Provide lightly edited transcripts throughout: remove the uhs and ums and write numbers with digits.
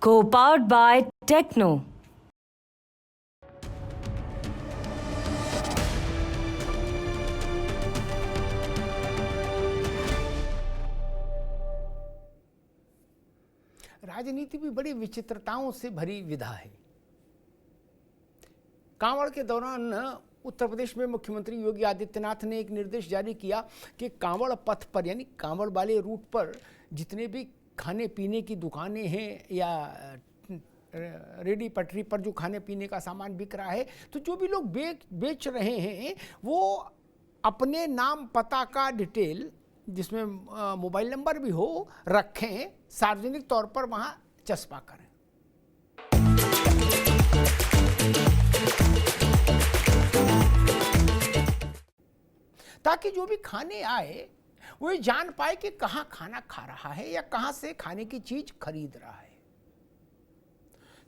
Co-powered by Techno. राजनीति भी बड़ी विचित्रताओं से भरी विधा है। कांवड़ के दौरान उत्तर प्रदेश में मुख्यमंत्री योगी आदित्यनाथ ने एक निर्देश जारी किया कि कांवड़ पथ पर यानी कांवड़ वाले रूट पर जितने भी खाने पीने की दुकानें हैं या रेडी पटरी पर जो खाने पीने का सामान बिक रहा है, तो जो भी लोग बेच रहे हैं वो अपने नाम पता का डिटेल जिसमें मोबाइल नंबर भी हो रखें, सार्वजनिक तौर पर वहां चस्पा करें। ताकि जो भी खाने आए वो ये जान पाए कि कहां खाना खा रहा है या कहां से खाने की चीज खरीद रहा है।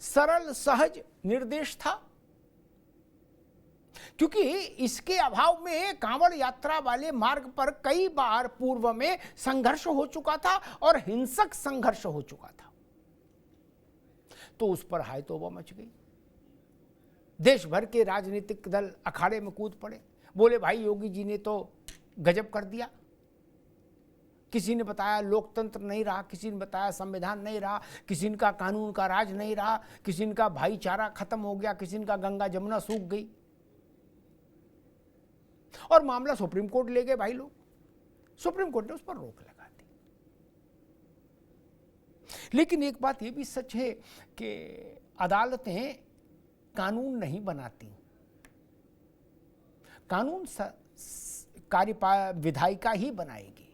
सरल सहज निर्देश था, क्योंकि इसके अभाव में कांवड़ यात्रा वाले मार्ग पर कई बार पूर्व में संघर्ष हो चुका था और हिंसक संघर्ष हो चुका था, तो उस पर हाय तौबा मच गई। देश भर के राजनीतिक दल अखाड़े में कूद पड़े, बोले भाई योगी जी ने तो गजब कर दिया। किसी ने बताया लोकतंत्र नहीं रहा, किसी ने बताया संविधान नहीं रहा, किसी का कानून का राज नहीं रहा, किसी का भाईचारा खत्म हो गया, किसी का गंगा जमुना सूख गई और मामला सुप्रीम कोर्ट ले गए भाई लोग। सुप्रीम कोर्ट ने उस पर रोक लगा दी। लेकिन एक बात यह भी सच है कि अदालतें कानून नहीं बनाती, कानून विधायिका ही बनाएगी।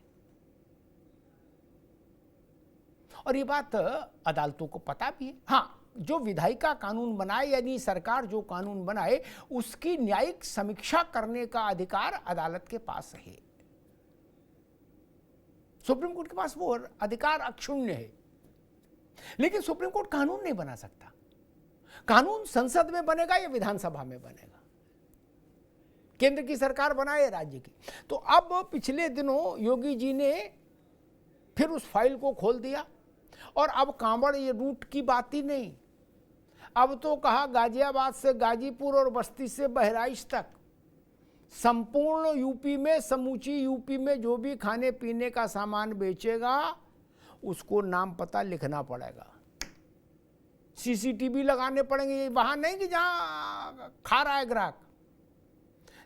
और ये बात अदालतों को पता भी है। हाँ, जो विधायिका कानून बनाए यानी सरकार जो कानून बनाए उसकी न्यायिक समीक्षा करने का अधिकार अदालत के पास है। सुप्रीम कोर्ट के पास वो अधिकार अक्षुण्य है, लेकिन सुप्रीम कोर्ट कानून नहीं बना सकता। कानून संसद में बनेगा या विधानसभा में बनेगा, केंद्र की सरकार बनाए राज्य की। तो अब पिछले दिनों योगी जी ने फिर उस फाइल को खोल दिया और अब कांवड़ ये रूट की बात ही नहीं, अब तो कहा गाजियाबाद से गाजीपुर और बस्ती से बहराइच तक संपूर्ण यूपी में, समूची यूपी में जो भी खाने पीने का सामान बेचेगा उसको नाम पता लिखना पड़ेगा, सीसीटीवी लगाने पड़ेंगे। वहां नहीं कि जहां खा रहा है ग्राहक,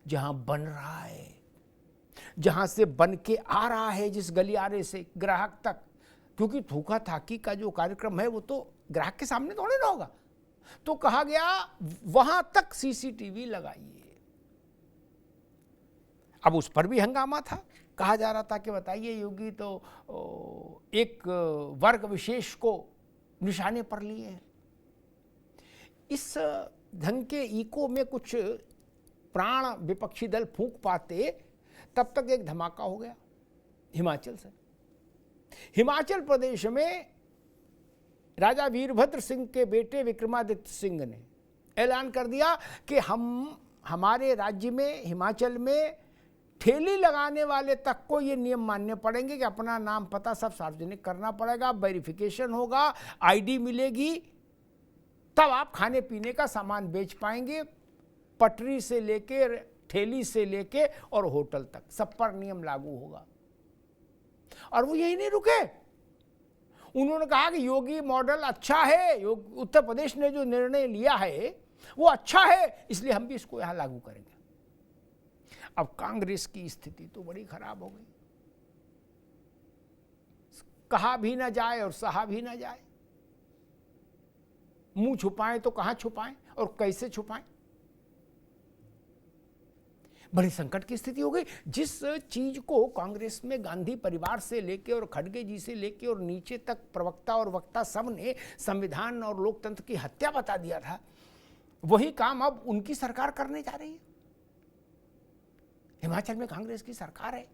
जहां बन रहा है, जहां से बन के आ रहा है जिस गलियारे से ग्राहक तक, क्योंकि थूका थाकी का जो कार्यक्रम है वो तो ग्राहक के सामने थोड़े ना होगा। तो कहा गया वहां तक सीसीटीवी लगाइए। अब उस पर भी हंगामा था, कहा जा रहा था कि बताइए योगी तो एक वर्ग विशेष को निशाने पर लिए हैं। इस ढंग के इको में कुछ प्राण विपक्षी दल फूंक पाते तब तक एक धमाका हो गया हिमाचल से। हिमाचल प्रदेश में राजा वीरभद्र सिंह के बेटे विक्रमादित्य सिंह ने ऐलान कर दिया कि हमारे राज्य में हिमाचल में ठेली लगाने वाले तक को ये नियम मानने पड़ेंगे कि अपना नाम पता सब सार्वजनिक करना पड़ेगा, वेरिफिकेशन होगा, आईडी मिलेगी, तब आप खाने पीने का सामान बेच पाएंगे। पटरी से लेके, ठेली से लेके और होटल तक सब पर नियम लागू होगा। और वो यही नहीं रुके, उन्होंने कहा कि योगी मॉडल अच्छा है, उत्तर प्रदेश ने जो निर्णय लिया है वो अच्छा है, इसलिए हम भी इसको यहां लागू करेंगे। अब कांग्रेस की स्थिति तो बड़ी खराब हो गई, कहा भी ना जाए और सहा भी ना जाए। मुंह छुपाएं तो कहां छुपाएं और कैसे छुपाएं, बड़ी संकट की स्थिति हो गई। जिस चीज को कांग्रेस में गांधी परिवार से लेके और खड़गे जी से लेके और नीचे तक प्रवक्ता और वक्ता सब ने संविधान और लोकतंत्र की हत्या बता दिया था, वही काम अब उनकी सरकार करने जा रही है। हिमाचल में कांग्रेस की सरकार है,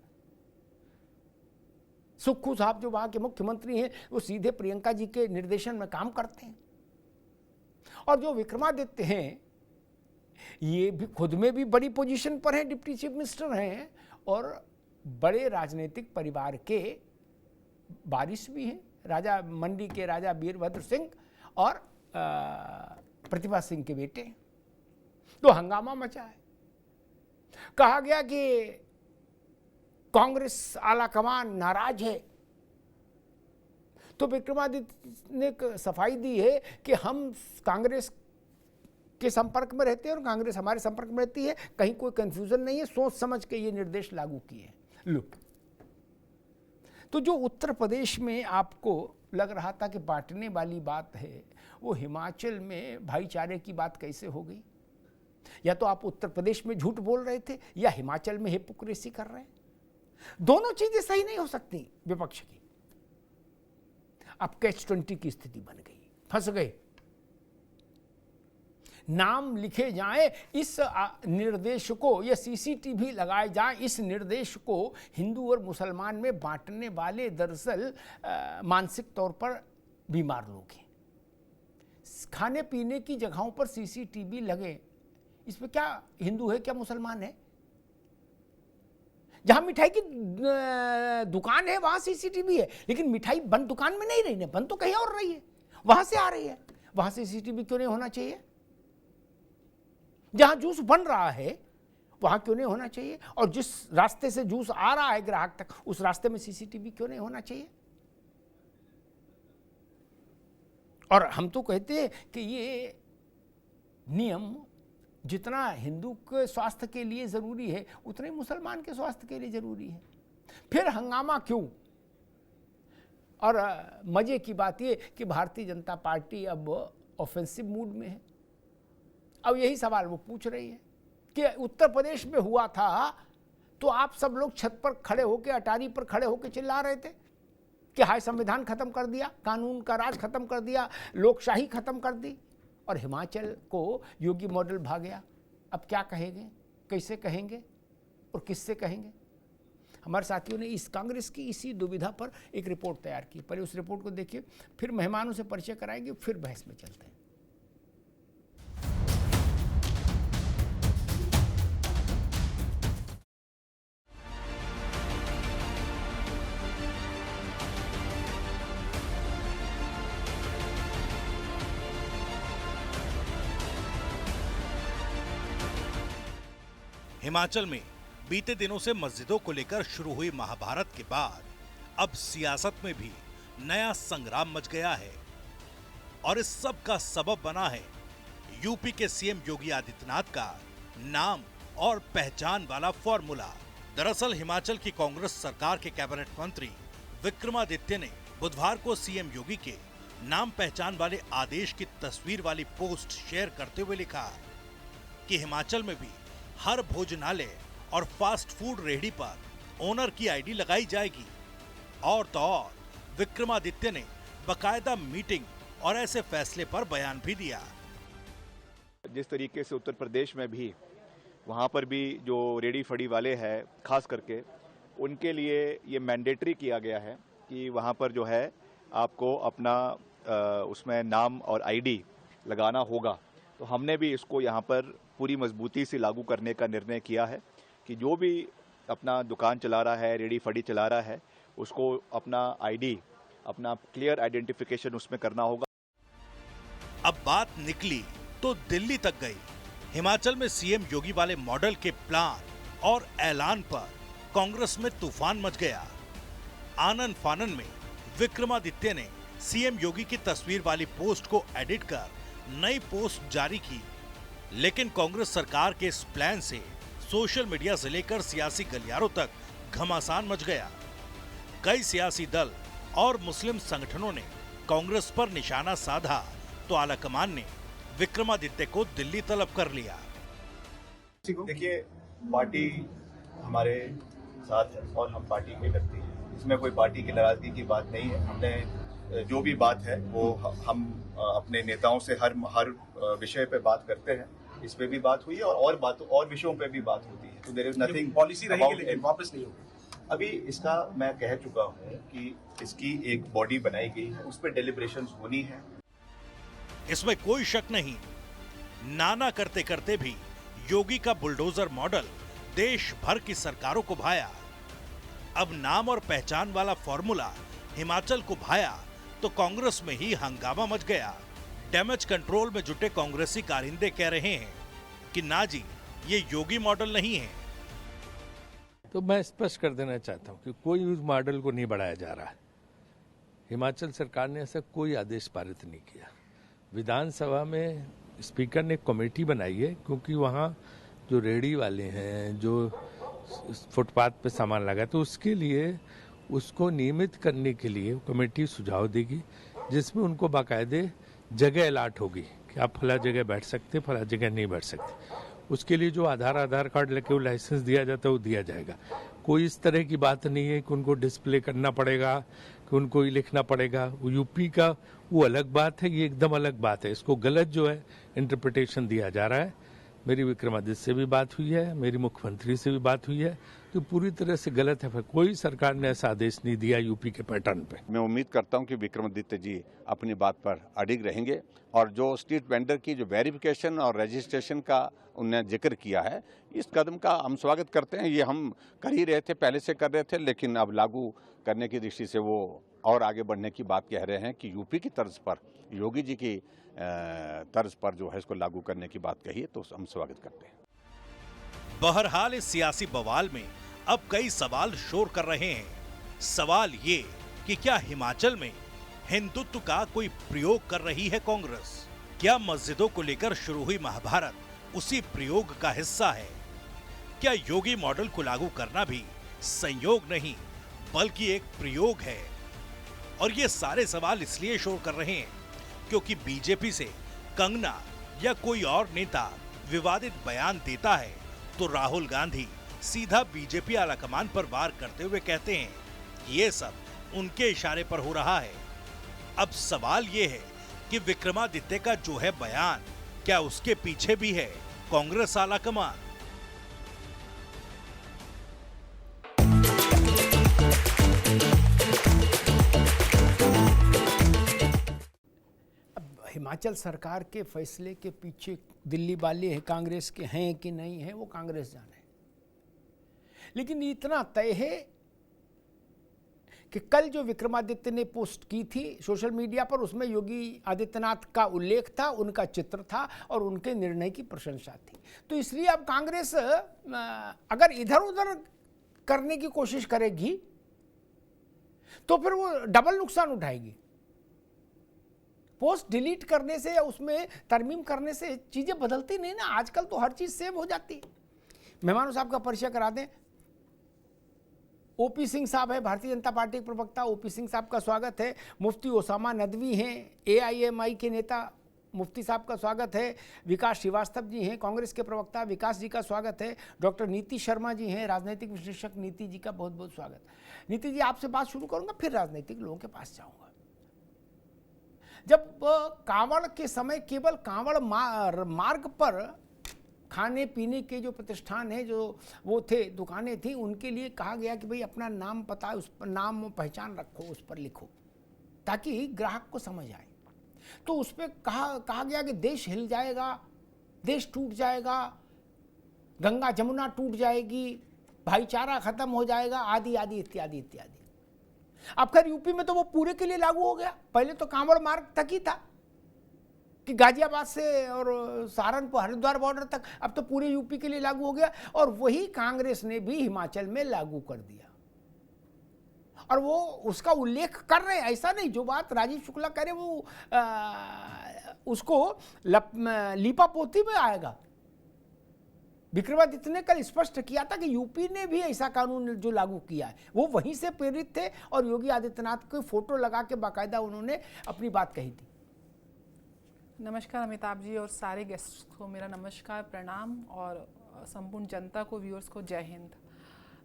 सुक्खू साहब जो वहां के मुख्यमंत्री हैं वो सीधे प्रियंका जी के निर्देशन में काम करते हैं, और जो विक्रमादित्य हैं ये भी खुद में भी बड़ी पोजीशन पर हैं, डिप्टी चीफ मिनिस्टर हैं और बड़े राजनीतिक परिवार के वारिस भी हैं, राजा मंडी के राजा वीरभद्र सिंह और प्रतिभा सिंह के बेटे। तो हंगामा मचा है। कहा गया कि कांग्रेस आला कमान नाराज है। तो विक्रमादित्य ने एक सफाई दी है कि हम कांग्रेस के संपर्क में रहते हैं और कांग्रेस हमारे संपर्क में रहती है, कहीं कोई कंफ्यूजन नहीं है, सोच समझ के ये निर्देश लागू किए। लुक, तो जो उत्तर प्रदेश में आपको लग रहा था कि बांटने वाली बात है, वो हिमाचल में भाईचारे की बात कैसे हो गई? या तो आप उत्तर प्रदेश में झूठ बोल रहे थे या हिमाचल में हिपोक्रेसी कर रहे हैं। दोनों चीजें सही नहीं हो सकती विपक्ष की। अब कैच-20 की स्थिति बन गई, फंस गए। नाम लिखे जाएं इस निर्देश को, या सीसीटीवी लगाए जाए इस निर्देश को हिंदू और मुसलमान में बांटने वाले दरअसल मानसिक तौर पर बीमार लोग हैं। खाने पीने की जगहों पर सीसीटीवी लगे, इसमें क्या हिंदू है क्या मुसलमान है? जहां मिठाई की दुकान है वहां सीसीटीवी है, लेकिन मिठाई बंद दुकान में नहीं रही है, बंद तो कहीं और रही है, वहां से आ रही है। वहां सीसीटीवी क्यों नहीं होना चाहिए? जहां जूस बन रहा है वहां क्यों नहीं होना चाहिए? और जिस रास्ते से जूस आ रहा है ग्राहक तक, उस रास्ते में सीसीटीवी क्यों नहीं होना चाहिए? और हम तो कहते हैं कि ये नियम जितना हिंदू के स्वास्थ्य के लिए जरूरी है, उतना ही मुसलमान के स्वास्थ्य के लिए जरूरी है। फिर हंगामा क्यों? और मजे की बात ये कि भारतीय जनता पार्टी अब ऑफेंसिव मूड में है। अब यही सवाल वो पूछ रही है कि उत्तर प्रदेश में हुआ था तो आप सब लोग छत पर खड़े होकर, अटारी पर खड़े होकर चिल्ला रहे थे कि हाय संविधान खत्म कर दिया, कानून का राज खत्म कर दिया, लोकशाही खत्म कर दी। और हिमाचल को योगी मॉडल भा गया। अब क्या कहेंगे, कैसे कहेंगे और किससे कहेंगे? हमारे साथियों ने इस कांग्रेस की इसी दुविधा पर एक रिपोर्ट तैयार की। पहले उस रिपोर्ट को देखिए, फिर मेहमानों से परिचय कराएंगे, फिर बहस में चलते हैं। हिमाचल में बीते दिनों से मस्जिदों को लेकर शुरू हुई महाभारत के बाद अब सियासत में भी नया संग्राम मच गया है और इस सब का सबब बना है यूपी के सीएम योगी आदित्यनाथ का नाम और पहचान वाला फॉर्मूला। दरअसल हिमाचल की कांग्रेस सरकार के कैबिनेट मंत्री विक्रमादित्य ने बुधवार को सीएम योगी के नाम पहचान वाले आदेश की तस्वीर वाली पोस्ट शेयर करते हुए लिखा कि हिमाचल में भी हर भोजनालय और फास्ट फूड रेहड़ी पर ओनर की आईडी लगाई जाएगी। और तो और विक्रमादित्य ने बकायदा मीटिंग और ऐसे फैसले पर बयान भी दिया। जिस तरीके से उत्तर प्रदेश में भी वहाँ पर भी जो रेडी फड़ी वाले हैं खास करके उनके लिए ये मैंडेटरी किया गया है कि वहाँ पर जो है आपको अपना उसमें नाम और आईडी लगाना होगा। तो हमने भी इसको यहाँ पर पूरी मजबूती से लागू करने का निर्णय किया है कि जो भी अपना दुकान चला रहा है, रेडी फड़ी चला रहा है, उसको अपना आईडी, अपना क्लियर आइडेंटिफिकेशन उसमें करना होगा। अब बात निकली तो दिल्ली तक गई। हिमाचल में सीएम योगी वाले मॉडल के प्लान और ऐलान पर कांग्रेस में तूफान मच गया। आनन फानन में विक्रमादित्य ने सीएम योगी की तस्वीर वाली पोस्ट को एडिट कर नई पोस्ट जारी की। लेकिन कांग्रेस सरकार के इस प्लान से सोशल मीडिया से लेकर सियासी गलियारों तक घमासान मच गया। कई सियासी दल और मुस्लिम संगठनों ने कांग्रेस पर निशाना साधा तो आलाकमान ने विक्रमादित्य को दिल्ली तलब कर लिया। देखिए, पार्टी हमारे साथ है और हम पार्टी के व्यक्ति हैं, इसमें कोई पार्टी की नाराजगी की बात नहीं है। हमने जो भी बात है वो हम अपने नेताओं से हर विषय पे बात करते हैं। इस पे भी बात हुई है और विषयों पे भी बात होती है। तो देयर इज नथिंग पॉलिसी रहेगी लेकिन वापस नहीं होगी। अभी इसका मैं कह चुका हूँ कि इसकी एक बॉडी बनाई गई है, उस पर डेलिब्रेशंस होनी है। इसमें कोई शक नहीं, नाना करते करते भी योगी का बुलडोजर मॉडल देश भर की सरकारों को भाया। अब नाम और पहचान वाला फॉर्मूला हिमाचल को भाया तो कांग्रेस में ही हंगामा मच गया। डैमेज कंट्रोल में जुटे कांग्रेसी कारिंदे कह रहे हैं कि ना जी, ये योगी मॉडल नहीं है। तो मैं स्पष्ट कर देना चाहता हूं कि कोई उस मॉडल को नहीं बढ़ाया जा रहा है। हिमाचल सरकार ने ऐसा कोई आदेश पारित नहीं किया। विधानसभा में स्पीकर ने एक कमेटी बनाई है, क्योंकि वहां जो रेहड़ी वाले हैं, जो फुटपाथ पे सामान लगा, तो उसके लिए उसको नियमित करने के लिए कमेटी सुझाव देगी, जिसमें उनको बाकायदे जगह अलाट होगी कि आप फला जगह बैठ सकते, फला जगह नहीं बैठ सकते। उसके लिए जो आधार कार्ड लेके वो लाइसेंस दिया जाता है वो दिया जाएगा। कोई इस तरह की बात नहीं है कि उनको डिस्प्ले करना पड़ेगा, कि उनको ही लिखना पड़ेगा। वो यूपी का वो अलग बात है, ये एकदम अलग बात है। इसको गलत जो है इंटरप्रिटेशन दिया जा रहा है। मेरी विक्रमादित्य से भी बात हुई है, मेरी मुख्यमंत्री से भी बात हुई है, तो पूरी तरह से गलत है। कोई सरकार ने ऐसा आदेश नहीं दिया यूपी के पैटर्न पे। मैं उम्मीद करता हूं कि विक्रमादित्य जी अपनी बात पर अडिग रहेंगे और जो स्ट्रीट वेंडर की जो वेरिफिकेशन और रजिस्ट्रेशन का उन्होंने जिक्र किया है, इस कदम का हम स्वागत करते हैं। ये हम कर ही रहे थे, पहले से कर रहे थे, लेकिन अब लागू करने की दृष्टि से वो और आगे बढ़ने की बात कह रहे हैं कि यूपी की तर्ज पर, योगी जी की तर्ज पर जो है इसको लागू करने की बात कही है, तो हम स्वागत करते हैं। बहरहाल इस सियासी बवाल में अब कई सवाल शोर कर रहे हैं। सवाल ये कि क्या हिमाचल में हिंदुत्व का कोई प्रयोग कर रही है कांग्रेस? क्या मस्जिदों को लेकर शुरू हुई महाभारत उसी प्रयोग का हिस्सा है? क्या योगी मॉडल को लागू करना भी संयोग नहीं बल्कि एक प्रयोग है? और ये सारे सवाल इसलिए शोर कर रहे हैं क्योंकि बीजेपी से कंगना या कोई और नेता विवादित बयान देता है तो राहुल गांधी सीधा बीजेपी आलाकमान पर वार करते हुए कहते हैं कि ये सब उनके इशारे पर हो रहा है। अब सवाल ये है कि विक्रमादित्य का जो है बयान, क्या उसके पीछे भी है कांग्रेस आलाकमान? हिमाचल सरकार के फैसले के पीछे दिल्ली वाले हैं, कांग्रेस के हैं कि नहीं है, वो कांग्रेस जाने। लेकिन इतना तय है कि कल जो विक्रमादित्य ने पोस्ट की थी सोशल मीडिया पर, उसमें योगी आदित्यनाथ का उल्लेख था, उनका चित्र था और उनके निर्णय की प्रशंसा थी। तो इसलिए अब कांग्रेस अगर इधर उधर करने की कोशिश करेगी तो फिर वो डबल नुकसान उठाएगी। पोस्ट डिलीट करने से या उसमें तरमीम करने से चीजें बदलती नहीं ना। आजकल तो हर चीज सेव हो जाती है। मेहमानों साहब का परिचय करा दें। ओपी सिंह साहब है, भारतीय जनता पार्टी के प्रवक्ता। ओपी सिंह साहब का स्वागत है। मुफ्ती ओसामा नदवी हैं, एआईएमआई के नेता, मुफ्ती साहब का स्वागत है। विकास श्रीवास्तव जी हैं, कांग्रेस के प्रवक्ता, विकास जी का स्वागत है। डॉक्टर नीति शर्मा जी हैं, राजनीतिक विश्लेषक, नीति जी का बहुत बहुत स्वागत। नीति जी, आपसे बात शुरू करूंगा, फिर राजनीतिक लोगों के पास जाऊंगा। जब कांवड़ के समय केवल कांवड़ मार्ग पर खाने पीने के जो प्रतिष्ठान है, जो वो थे, दुकानें थी, उनके लिए कहा गया कि भाई अपना नाम पता, उस पर नाम पहचान रखो, उस पर लिखो ताकि ग्राहक को समझ आए। तो उस पर कहा गया कि देश हिल जाएगा, देश टूट जाएगा, गंगा जमुना टूट जाएगी, भाईचारा खत्म हो जाएगा, आदि आदि इत्यादि इत्यादि। अब खैर यूपी में तो वो पूरे के लिए लागू हो गया। पहले तो कांवड़ मार्ग तक ही था कि गाजियाबाद से और सहारनपुर हरिद्वार बॉर्डर तक, अब तो पूरे यूपी के लिए लागू हो गया। और वही कांग्रेस ने भी हिमाचल में लागू कर दिया और वो उसका उल्लेख कर रहे हैं। ऐसा नहीं, जो बात राजीव शुक्ला कह रहे वो उसको लीपापोती में आएगा। विक्रमादित्य ने कल स्पष्ट किया था कि यूपी ने भी ऐसा कानून जो लागू किया है वो वहीं से प्रेरित थे और योगी आदित्यनाथ को फोटो लगा के बाकायदा उन्होंने अपनी बात कही थी। नमस्कार अमिताभ जी और सारे गेस्ट्स को मेरा नमस्कार, प्रणाम और संपूर्ण जनता को, व्यूअर्स को जय हिंद।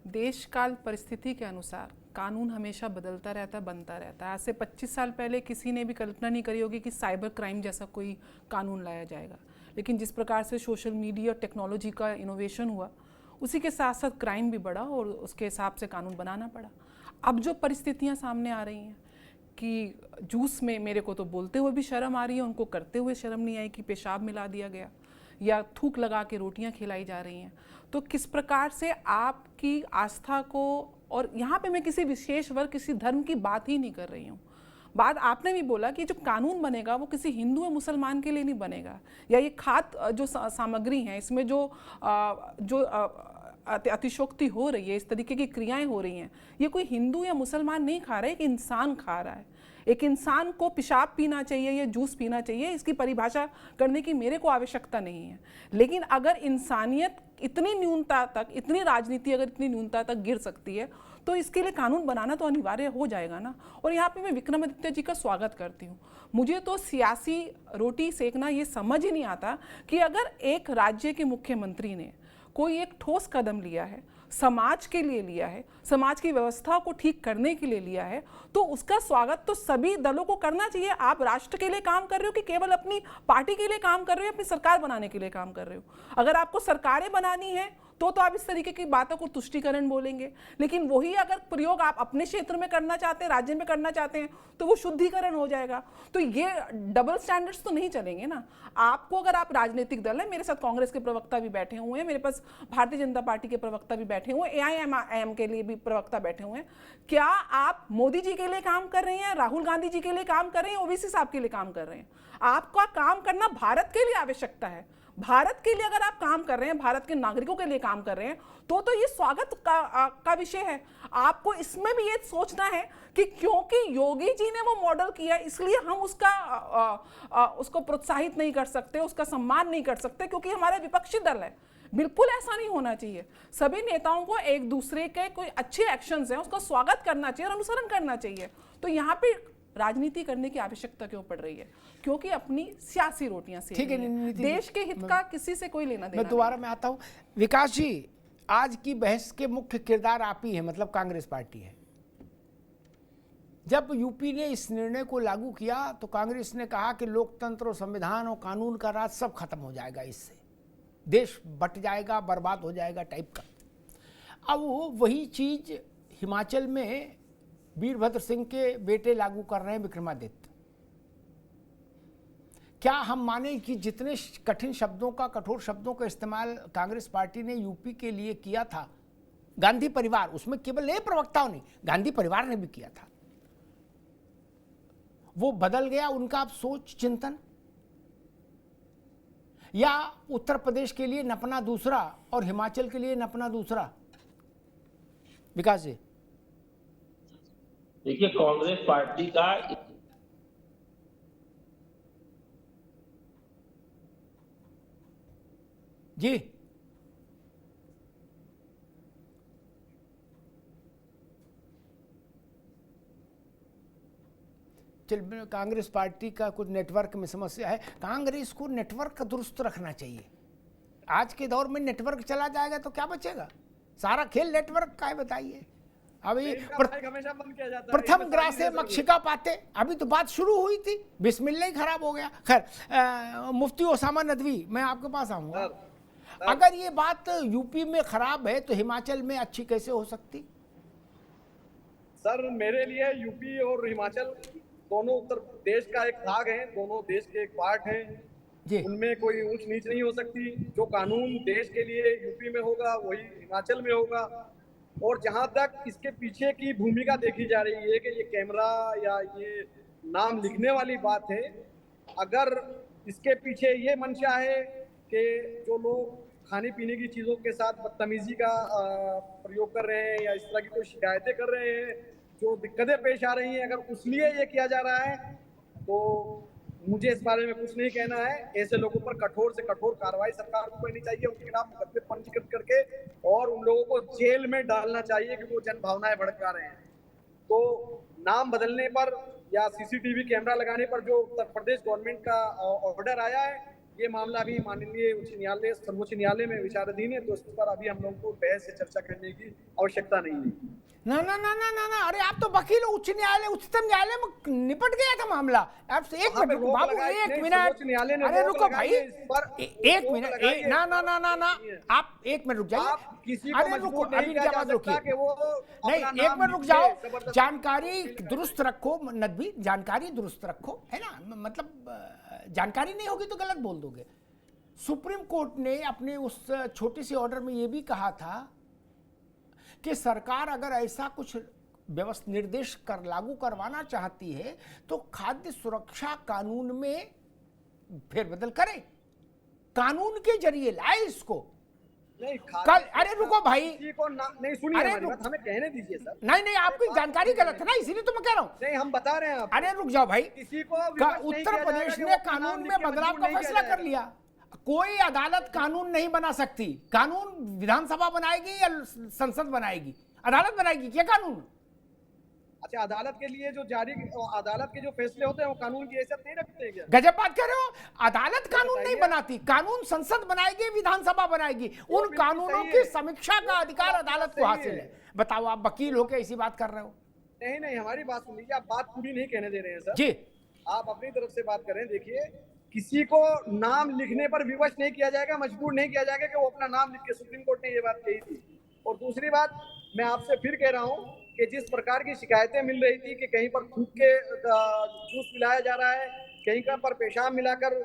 देश काल परिस्थिति के अनुसार कानून हमेशा बदलता रहता, बनता रहता है। आज से 25 साल पहले किसी ने भी कल्पना नहीं करी होगी कि साइबर क्राइम जैसा कोई कानून लाया जाएगा। लेकिन जिस प्रकार से सोशल मीडिया और टेक्नोलॉजी का इनोवेशन हुआ, उसी के साथ साथ क्राइम भी बढ़ा और उसके हिसाब से कानून बनाना पड़ा। अब जो परिस्थितियां सामने आ रही हैं कि जूस में मेरे को तो बोलते हुए भी शर्म आ रही है, उनको करते हुए शर्म नहीं आई कि पेशाब मिला दिया गया या थूक लगा के रोटियां खिलाई जा रही हैं। तो किस प्रकार से आपकी आस्था को, और यहाँ पे मैं किसी विशेष वर्ग, किसी धर्म की बात ही नहीं कर रही हूँ, बात आपने भी बोला कि जो कानून बनेगा वो किसी हिंदू या मुसलमान के लिए नहीं बनेगा, या ये खाद्य जो सामग्री हैं इसमें जो अतिशोक्ति हो रही है, इस तरीके की क्रियाएं हो रही हैं, ये कोई हिंदू या मुसलमान नहीं खा रहा है, एक इंसान खा रहा है। एक इंसान को पेशाब पीना चाहिए या जूस पीना चाहिए, इसकी परिभाषा करने की मेरे को आवश्यकता नहीं है। लेकिन अगर इंसानियत इतनी न्यूनता तक, इतनी राजनीति अगर इतनी न्यूनता तक गिर सकती है तो इसके लिए कानून बनाना तो अनिवार्य हो जाएगा ना। और यहाँ पे मैं विक्रमादित्य जी का स्वागत करती हूँ। मुझे तो सियासी रोटी सेकना ये समझ ही नहीं आता कि अगर एक राज्य के मुख्यमंत्री ने कोई एक ठोस कदम लिया है, समाज के लिए लिया है, समाज की व्यवस्था को ठीक करने के लिए लिया है, तो उसका स्वागत तो सभी दलों को करना चाहिए। आप राष्ट्र के लिए काम कर रहे हो कि केवल अपनी पार्टी के लिए काम कर रहे हो, अपनी सरकार बनाने के लिए काम कर रहे हो? अगर आपको सरकारें बनानी है तो आप इस तरीके की बातों को तुष्टीकरण बोलेंगे, लेकिन वही अगर प्रयोग आप अपने क्षेत्र में करना चाहते हैं, राज्य में करना चाहते हैं, तो वो शुद्धिकरण हो जाएगा। तो ये डबल स्टैंडर्ड्स तो नहीं चलेंगे ना। आपको, अगर आप राजनीतिक दल है, मेरे साथ कांग्रेस के प्रवक्ता भी बैठे हुए हैं, मेरे पास भारतीय जनता पार्टी के प्रवक्ता भी बैठे हुए हैं, AIMIM के लिए भी प्रवक्ता बैठे हुए हैं, क्या आप मोदी जी के लिए काम कर रहे हैं, राहुल गांधी जी के लिए काम कर रहे हैं, ओवैसी साहब के लिए काम कर रहे हैं? आपका काम करना भारत के लिए आवश्यकता है। भारत के लिए अगर आप काम कर रहे हैं, भारत के नागरिकों के लिए काम कर रहे हैं, तो ये स्वागत का विषय है। आपको इसमें भी ये सोचना है कि क्योंकि योगी जी ने वो मॉडल किया इसलिए हम उसको प्रोत्साहित नहीं कर सकते, उसका सम्मान नहीं कर सकते क्योंकि हमारा विपक्षी दल है। बिल्कुल ऐसा नहीं होना चाहिए। सभी नेताओं को एक दूसरे के कोई अच्छे एक्शंस हैं उसका स्वागत करना चाहिए और अनुसरण करना चाहिए। तो यहाँ पे राजनीति करने की आवश्यकता क्यों पड़ रही है? क्योंकि अपनी सियासी रोटियां सेक ठीक है, रही हैं। देश के हित का किसी से कोई लेना देना मैं दोबारा में आता हूं। विकास जी, आज की बहस के मुख्य किरदार आप ही हैं, मतलब कांग्रेस पार्टी है। जब यूपी ने इस निर्णय को लागू किया तो कांग्रेस ने कहा कि लोकतंत्र और संविधान और कानून का राज सब खत्म हो जाएगा, इससे देश बट जाएगा, बर्बाद हो जाएगा टाइप का। अब वही चीज हिमाचल में वीरभद्र सिंह के बेटे लागू कर रहे हैं, विक्रमादित्य। क्या हम माने कि जितने कठिन शब्दों का, कठोर शब्दों का इस्तेमाल कांग्रेस पार्टी ने यूपी के लिए किया था, गांधी परिवार, उसमें केवल एक प्रवक्ताओं नहीं, गांधी परिवार ने भी किया था, वो बदल गया उनका अब सोच चिंतन? या उत्तर प्रदेश के लिए नपना दूसरा और हिमाचल के लिए नपना दूसरा? विकास जी, देखिए, कांग्रेस पार्टी का जी कांग्रेस पार्टी का कुछ नेटवर्क में समस्या है। कांग्रेस को नेटवर्क दुरुस्त रखना चाहिए। आज के दौर में नेटवर्क चला जाएगा तो क्या बचेगा? सारा खेल नेटवर्क का है, बताइए। अभी प्रथम ग्रासे मक्षिका पाते, अभी तो बात शुरू हुई थी, बिस्मिल्लाह ही खराब हो गया। खैर, मुफ्ती ओसामा नदवी, मैं आपके पास आऊंगा। अगर ये बात यूपी में खराब है तो हिमाचल में अच्छी कैसे हो सकती? सर, मेरे लिए यूपी और हिमाचल दोनों उत्तर देश का एक भाग है, दोनों देश के एक पार्ट हैं। उनमें कोई ऊंच नीच नहीं हो सकती। जो कानून देश के लिए यूपी में होगा वही हिमाचल में होगा। और जहां तक इसके पीछे की भूमिका देखी जा रही है कि ये कैमरा या ये नाम लिखने वाली बात है, अगर इसके पीछे ये मंशा है कि जो लोग खाने पीने की चीज़ों के साथ बदतमीजी का प्रयोग कर रहे हैं या इस तरह की कोई शिकायतें कर रहे हैं, जो दिक्कतें पेश आ रही हैं, अगर उसलिए ये किया जा रहा है तो मुझे इस बारे में कुछ नहीं कहना है। ऐसे लोगों पर कठोर से कठोर कार्रवाई सरकार को करनी चाहिए, उनके खिलाफ मुकदमे पंजीकृत करके और उन लोगों को जेल में डालना चाहिए कि वो जन भावनाएं भड़का रहे हैं। तो नाम बदलने पर या CCTV कैमरा लगाने पर जो उत्तर प्रदेश गवर्नमेंट का ऑर्डर आया है, ये मामला अभी माननीय उच्च न्यायालय, सर्वोच्च न्यायालय में विचाराधीन है, तो इस पर अभी हम लोगों को बहस से चर्चा करने की आवश्यकता नहीं है। ना ना ना ना ना ना, अरे आप तो वकील हो, उच्च न्यायालय, उच्चतम न्यायालय में निपट गया था मामला। आपसे एक मिनट रुको बाबू, एक मिनट, अरे रुको भाई, एक मिनट, ना ना ना ना ना, आप एक मिनट रुक जाइए। अरे रुको, अभी क्या बात रुकिए, नहीं, एक मिनट रुक जाओ। जानकारी दुरुस्त रखो नदवी, जानकारी दुरुस्त रखो, है ना, मतलब जानकारी नहीं होगी तो गलत बोल दोगे। सुप्रीम कोर्ट ने अपने उस छोटी सी ऑर्डर में ये भी कहा था कि सरकार अगर ऐसा कुछ व्यवस्था निर्देश कर लागू करवाना चाहती है तो खाद्य सुरक्षा कानून में फेरबदल करे, कानून के जरिए लाए इसको। नहीं कल अरे रुको भाई, किसी को नहीं सुनिए, अरे हमारी बात हमें कहने दीजिए सर। नहीं आपकी जानकारी गलत है ना, इसीलिए तो मैं कह रहा हूँ। नहीं हम बता रहे हैं आपको। अरे रुक जाओ भाई, किसी को विवश नहीं उत्तर किया प्रदेश जाएगा कि ने वो कानून लिख में के बदलाव मंजूर का नहीं किया फैसला कर जाएगा। लिया। कोई अदालत कानून नहीं बना सकती, कानून विधानसभा बनाएगी या संसद बनाएगी? अदालत बनाएगी क्या कानून? अच्छा, अदालत के लिए जो जारी अदालत के जो फैसले होते हैं वो कानून की हैसियत नहीं रखते हैं क्या? गजब बात कर रहे हो। अदालत कानून नहीं बनाती, कानून संसद बनाएगी, विधानसभा बनाएगी। उन कानूनों की समीक्षा का अधिकार अदालत को हासिल है। बताओ, आप वकील होकर ऐसी बात कर रहे हो? नहीं हमारी बात सुन लीजिए, आप बात पूरी नहीं कहने दे रहे हैं सर जी। आप अपनी तरफ से बात करें। देखिए, किसी को नाम लिखने पर विवश नहीं किया जाएगा, मजबूर नहीं किया जाएगा कि वो अपना नाम लिख के, सुप्रीम कोर्ट ने ये बात कही थी। और दूसरी बात, मैं आपसे फिर कह रहा हूँ कि जिस प्रकार की शिकायतें मिल रही थी कि कहीं पर थूक के जूस पिलाया जा रहा है, कहीं पर पेशाब मिलाकर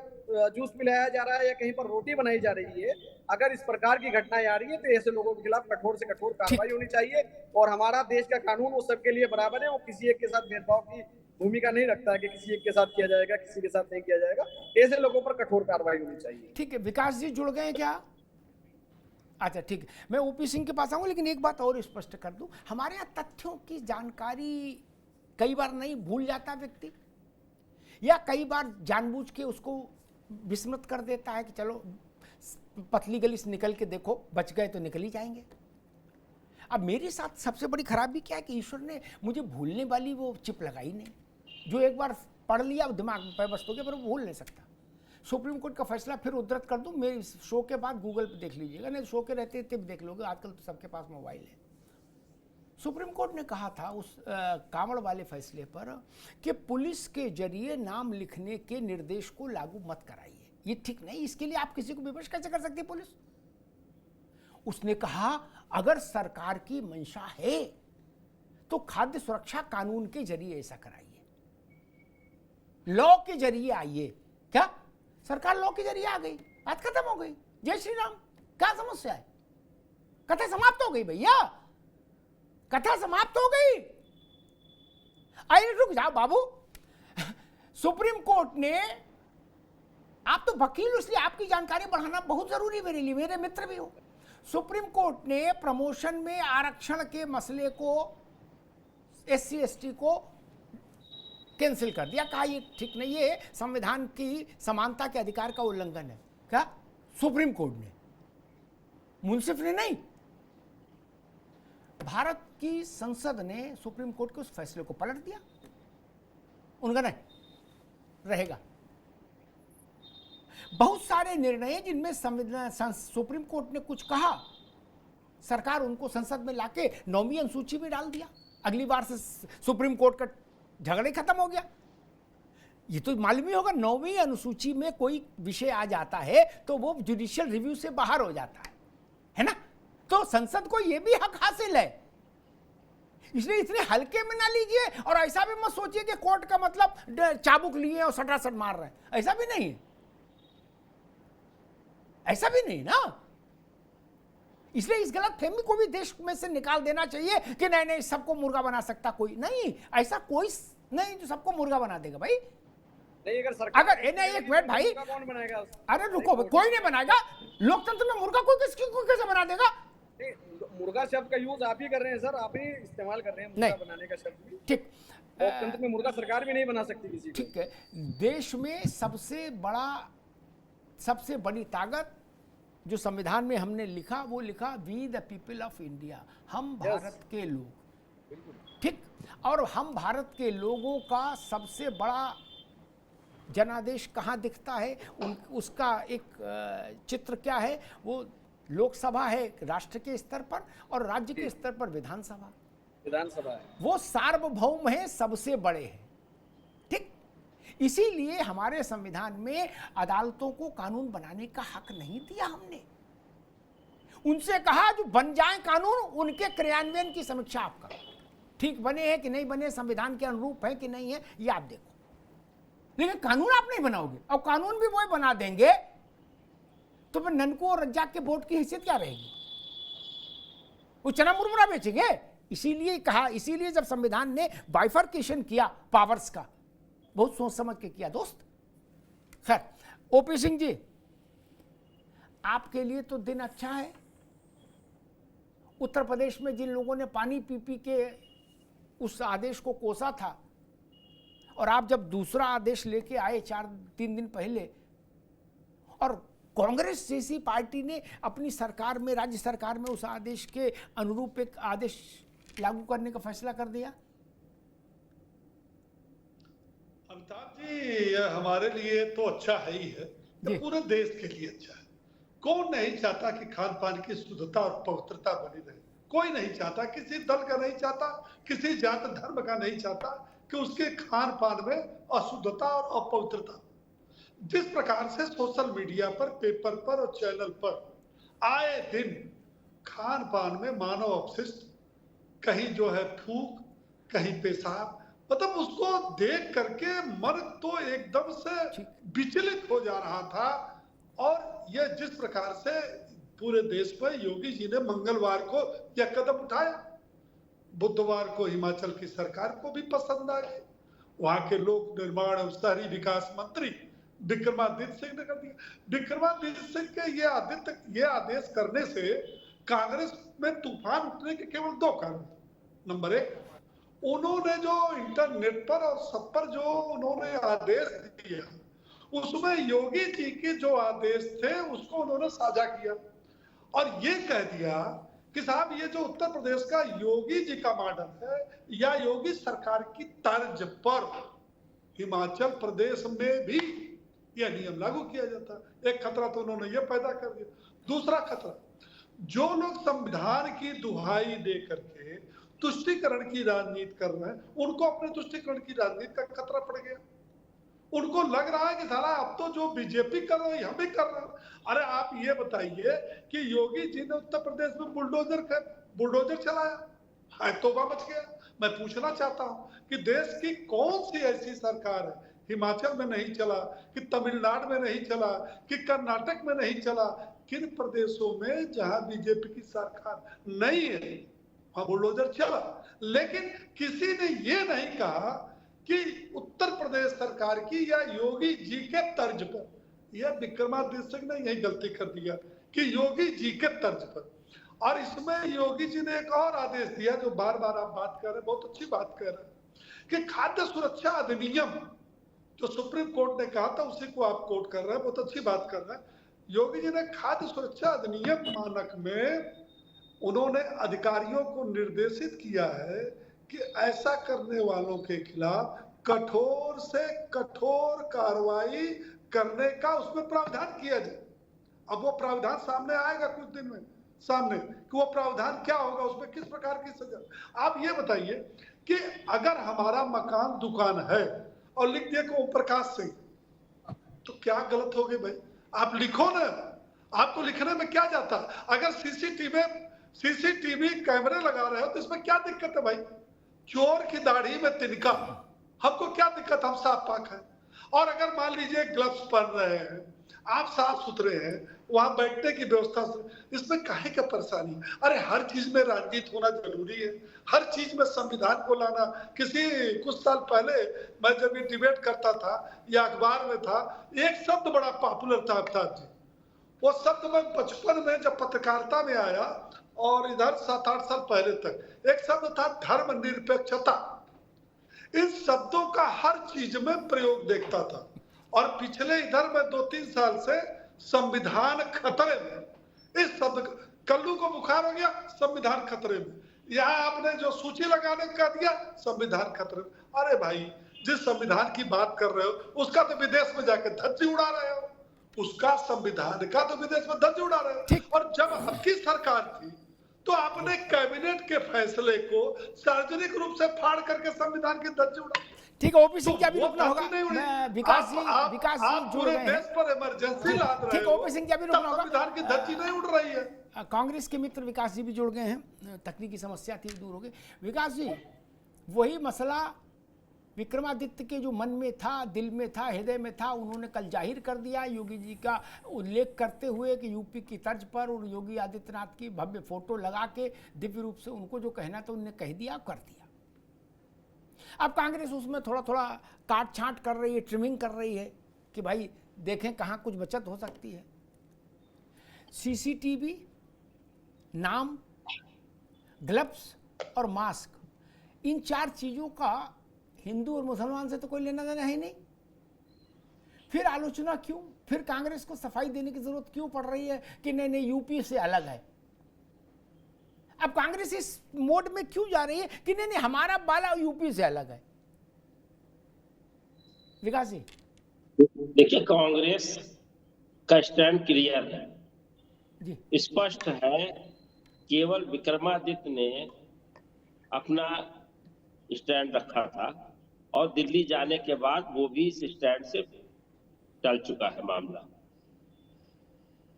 जूस पिलाया जा रहा है, या कहीं पर रोटी बनाई जा रही है, अगर इस प्रकार की घटनाएं आ रही है तो ऐसे लोगों के खिलाफ कठोर से कठोर कार्रवाई होनी चाहिए। और हमारा देश का कानून वो सबके लिए बराबर है, वो किसी एक के साथ भेदभाव की भूमिका नहीं रखता है कि किसी एक के साथ किया जाएगा, किसी के साथ नहीं किया जाएगा। ऐसे लोगों पर कठोर कार्रवाई होनी चाहिए। ठीक है, विकास जी जुड़ गए क्या? अच्छा ठीक है, मैं ओपी सिंह के पास आऊँगा, लेकिन एक बात और स्पष्ट कर दूं, हमारे यहाँ तथ्यों की जानकारी कई बार नहीं भूल जाता व्यक्ति, या कई बार जानबूझ के उसको विस्मृत कर देता है कि चलो पतली गली से निकल के देखो, बच गए तो निकल ही जाएंगे। अब मेरे साथ सबसे बड़ी खराबी क्या है कि ईश्वर ने मुझे भूलने वाली वो चिप लगाई नहीं, जो एक बार पढ़ लिया दिमाग पे बस हो गया, पर वो भूल नहीं सकता। सुप्रीम कोर्ट का फैसला फिर उद्धृत कर दूं, मेरे शो के बाद गूगल पे देख लीजिएगा, नहीं शो के रहते तब देख लोगे, आजकल तो सबके पास मोबाइल है। सुप्रीम कोर्ट ने कहा था उस कांवड़ वाले फैसले पर कि पुलिस के जरिए नाम लिखने के निर्देश को लागू मत कराइए, ये ठीक नहीं, इसके लिए आप किसी को विवश कैसे कर सकती है पुलिस? उसने कहा अगर सरकार की मंशा है तो खाद्य सुरक्षा कानून के जरिए ऐसा कराइए, लॉ के जरिए आइए। क्या सरकार लॉ के जरिए आ गई, बात खत्म हो गई, जय श्री राम, क्या समस्या है? कथा समाप्त हो गई भैया, कथा समाप्त हो गई। अरे रुक जाओ बाबू, सुप्रीम कोर्ट ने, आप तो वकील हो इसलिए आपकी जानकारी बढ़ाना बहुत जरूरी मेरे लिए, मेरे मित्र भी हो। सुप्रीम कोर्ट ने प्रमोशन में आरक्षण के मसले को, SC ST को कैंसिल कर दिया, कहा ये ठीक नहीं है, संविधान की समानता के अधिकार का उल्लंघन है। क्या सुप्रीम कोर्ट ने, मुंसिफ ने नहीं, भारत की संसद ने सुप्रीम कोर्ट के उस फैसले को पलट दिया। उनका नहीं रहेगा। बहुत सारे निर्णय जिनमें संविधान, सुप्रीम कोर्ट ने कुछ कहा, सरकार उनको संसद में लाके 9वीं अनुसूची में डाल दिया, अगली बार से सुप्रीम कोर्ट का झगड़े खत्म हो गया। ये तो मालूम ही होगा, 9वीं अनुसूची में कोई विषय आ जाता है तो वो जुडिशियल रिव्यू से बाहर हो जाता है ना? तो संसद को ये भी हक हासिल है, इसलिए इतने हल्के में ना लीजिए। और ऐसा भी मत सोचिए कि कोर्ट का मतलब चाबुक लिए और सटासट मार रहे हैं, ऐसा भी नहीं है, ऐसा भी नहीं ना। इसलिए इस गलत फहमी को भी देश में से निकाल देना चाहिए कि नहीं नहीं सबको मुर्गा बना सकता कोई नहीं, ऐसा कोई नहीं जो सबको मुर्गा बना देगा भाई। नहीं, अगर सरकार, अगर नहीं, एक मिनट भाई, कौन बनाएगा? अरे रुको, कोई नहीं बनाएगा। लोकतंत्र में मुर्गा कोई कैसे बना देगा? मुर्गा शब्द का यूज आप ही कर रहे हैं सर, आप ही इस्तेमाल कर रहे हैं मुर्गा बनाने का शब्द। ठीक, लोकतंत्र में मुर्गा सरकार भी नहीं बना सकती किसी को। ठीक है, देश में सबसे बड़ी ताकत जो संविधान में हमने लिखा, वो लिखा we the people of India, हम भारत के लोग। ठीक, और हम भारत के लोगों का सबसे बड़ा जनादेश कहाँ दिखता है, उसका एक चित्र क्या है? वो लोकसभा है राष्ट्र के स्तर पर, और राज्य के स्तर पर विधानसभा है, वो सार्वभौम है, सबसे बड़े हैं। ठीक, इसीलिए हमारे संविधान में अदालतों को कानून बनाने का हक नहीं दिया हमने। उनसे कहा जो बन जाए कानून, उनके क्रियान्वयन की समीक्षा आप करो, ठीक बने हैं कि नहीं बने, संविधान के अनुरूप है कि नहीं है, ये आप देखो। लेकिन कानून आप नहीं बनाओगे, और कानून भी वो बना देंगे तो फिर ननको और रज्जाक के वोट की हैसियत क्या रहेगी? वो चना मुरमुरा बेचेंगे? इसीलिए कहा, इसीलिए जब संविधान ने बाइफर्केशन किया पावर्स का, बहुत सोच समझ के किया दोस्त। खैर, ओपी सिंह जी, आपके लिए तो दिन अच्छा है। उत्तर प्रदेश में जिन लोगों ने पानी पी पी के उस आदेश को कोसा था, और आप जब दूसरा आदेश लेके आए 3 दिन पहले, और कांग्रेस जैसी पार्टी ने अपनी सरकार में, राज्य सरकार में उस आदेश के अनुरूप एक आदेश लागू करने का फैसला कर दिया। अमिताभ जी, ये हमारे लिए तो अच्छा है ही है, ये पूरे देश के लिए अच्छा है। कौन नहीं चाहता कि खान पान की शुद्धता और पवित्रता बनी रहे? कोई नहीं चाहता, किसी दल का नहीं चाहता, किसी जात धर्म का नहीं चाहता कि उसके खान पान में अशुद्धता और अपवित्रता। जिस प्रकार से सोशल मीडिया पर, पेपर पर और चैनल पर आए दिन खान पान में मानव अपशिष्ट, कहीं जो है थूक, कहीं पेशाब, मतलब उसको देख करके मन तो एकदम से विचलित हो जा रहा था। और यह जिस प्रकार से पूरे देश पर योगी जी ने मंगलवार को यह कदम उठाया, बुधवार को हिमाचल की सरकार को भी पसंद आ गई। वहां के लोक निर्माण और शहरी विकास मंत्री विक्रमादित्य सिंह ने कर दिया। विक्रमादित्य सिंह के ये आदेश करने से कांग्रेस में तूफान उठने के केवल 2 कारण। नंबर 1, उन्होंने जो इंटरनेट पर और सब पर जो उन्होंने आदेश दिया, उसमें योगी जी के जो आदेश थे उसको उन्होंने साझा किया और ये कह दिया कि साहब, ये जो उत्तर प्रदेश का योगी जी का मॉडल है या योगी सरकार की तर्ज पर हिमाचल प्रदेश में भी यह नियम लागू किया जाता। एक खतरा तो उन्होंने ये पैदा कर दिया। दूसरा खतरा, जो लोग संविधान की दुहाई दे करके तुष्टीकरण की राजनीति कर रहे हैं, उनको अपने तुष्टीकरण की राजनीति का खतरा पड़ गया। उनको लग रहा है कि साला अब तो जो बीजेपी कर रही है हम भी कर रहे हैं। अरे आप ये बताइए कि योगी जी ने उत्तर प्रदेश में बुलडोजर चलाया है, तौबा मच गया। मैं पूछना चाहता हूं कि देश की कौन सी ऐसी सरकार है, हिमाचल में नहीं चला, कि तमिलनाडु में नहीं चला, कि कर्नाटक में नहीं चला, किन प्रदेशों में जहां बीजेपी की सरकार नहीं है वहां बुलडोजर चला। लेकिन किसी ने ये नहीं कहा कि उत्तर प्रदेश सरकार की या योगी जी के तर्ज पर, यह विक्रमादित्य सिंह ने यही गलती कर दिया कि योगी जी के तर्ज पर। और इसमें योगी जी ने एक और आदेश दिया जो बार बार आप बात कर रहे हैं, बहुत अच्छी बात कर रहे हैं, कि खाद्य सुरक्षा अधिनियम जो सुप्रीम कोर्ट ने कहा था उसी को आप कोट कर रहे हैं, बहुत अच्छी बात कर रहे हैं। योगी जी ने खाद्य सुरक्षा अधिनियम मानक में उन्होंने अधिकारियों को निर्देशित किया है कि ऐसा करने वालों के खिलाफ कठोर से कठोर कार्रवाई करने का उसमें प्रावधान किया जाए। अब वो प्रावधान सामने आएगा कुछ दिन में सामने कि वो प्रावधान क्या होगा, उसमें किस प्रकार की सजा। आप ये बताइए कि अगर हमारा मकान दुकान है और लिख दिया कि ओम प्रकाश सिंह, तो क्या गलत हो गई भाई? आप लिखो ना, आपको लिखने में क्या जाता? अगर सीसीटीवी कैमरे लगा रहे हो तो इसमें क्या दिक्कत है भाई? चोर की दाढ़ी में तिनका, हमको क्या दिक्कत? हम साफ पाक हैं। और अगर मान लीजिए ग्लव्स पहन रहे हैं, आप साफ सुथरे हैं, वहां बैठने की व्यवस्था, इसमें काहे का परेशानी? अरे हर चीज में राजनीति होना जरूरी है, हर चीज में संविधान को लाना। कुछ साल पहले मैं जब ये डिबेट करता था या अखबार में था, एक शब्द बड़ा पॉपुलर था अमिताभ जी। वो शब्द मैं बचपन में जब पत्रकारिता में आया और इधर 7-8 साल पहले तक एक शब्द था धर्मनिरपेक्षता। इस शब्दों का हर चीज में प्रयोग देखता था और पिछले इधर में 2-3 साल से संविधान खतरे में, इस शब्द कल्लू को बुखार हो गया, संविधान खतरे में। यहाँ आपने जो सूची लगाने का दिया, संविधान खतरे में। अरे भाई, जिस संविधान की बात कर रहे हो उसका तो विदेश में जाके धज्जी उड़ा रहे हो, उसका संविधान का तो विदेश में धज्जी उड़ा रहे हो। और जब आपकी सरकार थी तो आपने कैबिनेट के फैसले को सार्वजनिक रूप से फाड़ करके संविधान की धज्जी उड़ा। ठीक है, ओपी सिंह, क्या भी रुकना होगा? विकास जी जुड़ गए हैं। देश पर इमरजेंसी लाद रहे हो। ठीक, ओपी सिंह, क्या भी रुकना होगा? संविधान की धज्जी नहीं उड़ रही है। कांग्रेस के मित्र विकास जी भी जुड़ गए हैं, तकनीकी समस्या थी, दूर हो गई। विकास जी, वही मसला विक्रमादित्य के जो मन में था, दिल में था, हृदय में था, उन्होंने कल जाहिर कर दिया। योगी जी का उल्लेख करते हुए कि यूपी की तर्ज पर और योगी आदित्यनाथ की भव्य फोटो लगा के दिव्य रूप से उनको जो कहना था उन्होंने कह दिया, कर दिया। अब कांग्रेस उसमें थोड़ा थोड़ा काट छांट कर रही है, ट्रिमिंग कर रही है कि भाई देखें कहाँ कुछ बचत हो सकती है। सीसीटीवी, नाम, ग्लव्स और मास्क, इन 4 चीजों का हिंदू और मुसलमान से तो कोई लेना देना है नहीं। फिर आलोचना क्यों, फिर कांग्रेस को सफाई देने की जरूरत क्यों पड़ रही है कि नहीं नहीं यूपी से अलग है। अब कांग्रेस इस मोड में क्यों जा रही है कि नहीं नहीं हमारा बाला यूपी से अलग है। विकास जी, देखिए, कांग्रेस का स्टैंड क्लियर है, स्पष्ट है। केवल विक्रमादित्य ने अपना स्टैंड रखा था और दिल्ली जाने के बाद वो भी इस स्टैंड से टल चुका है मामला।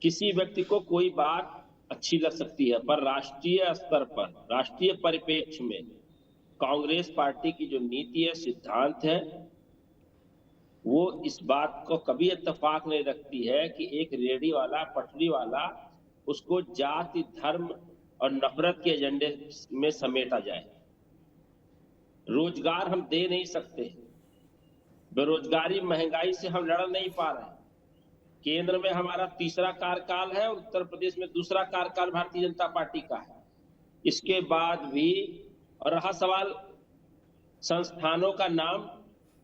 किसी व्यक्ति को कोई बात अच्छी लग सकती है, पर राष्ट्रीय स्तर पर, राष्ट्रीय परिप्रेक्ष्य में कांग्रेस पार्टी की जो नीति है, सिद्धांत है, वो इस बात को कभी इत्तेफाक नहीं रखती है कि एक रेडी वाला, पटरी वाला, उसको जाति, धर्म और नफरत के एजेंडे में समेटा जाए। रोजगार हम दे नहीं सकते, बेरोजगारी, महंगाई से हम लड़ नहीं पा रहे। केंद्र में हमारा 3रा कार्यकाल है और उत्तर प्रदेश में 2रा कार्यकाल भारतीय जनता पार्टी का है। इसके बाद भी, और रहा सवाल संस्थानों का नाम,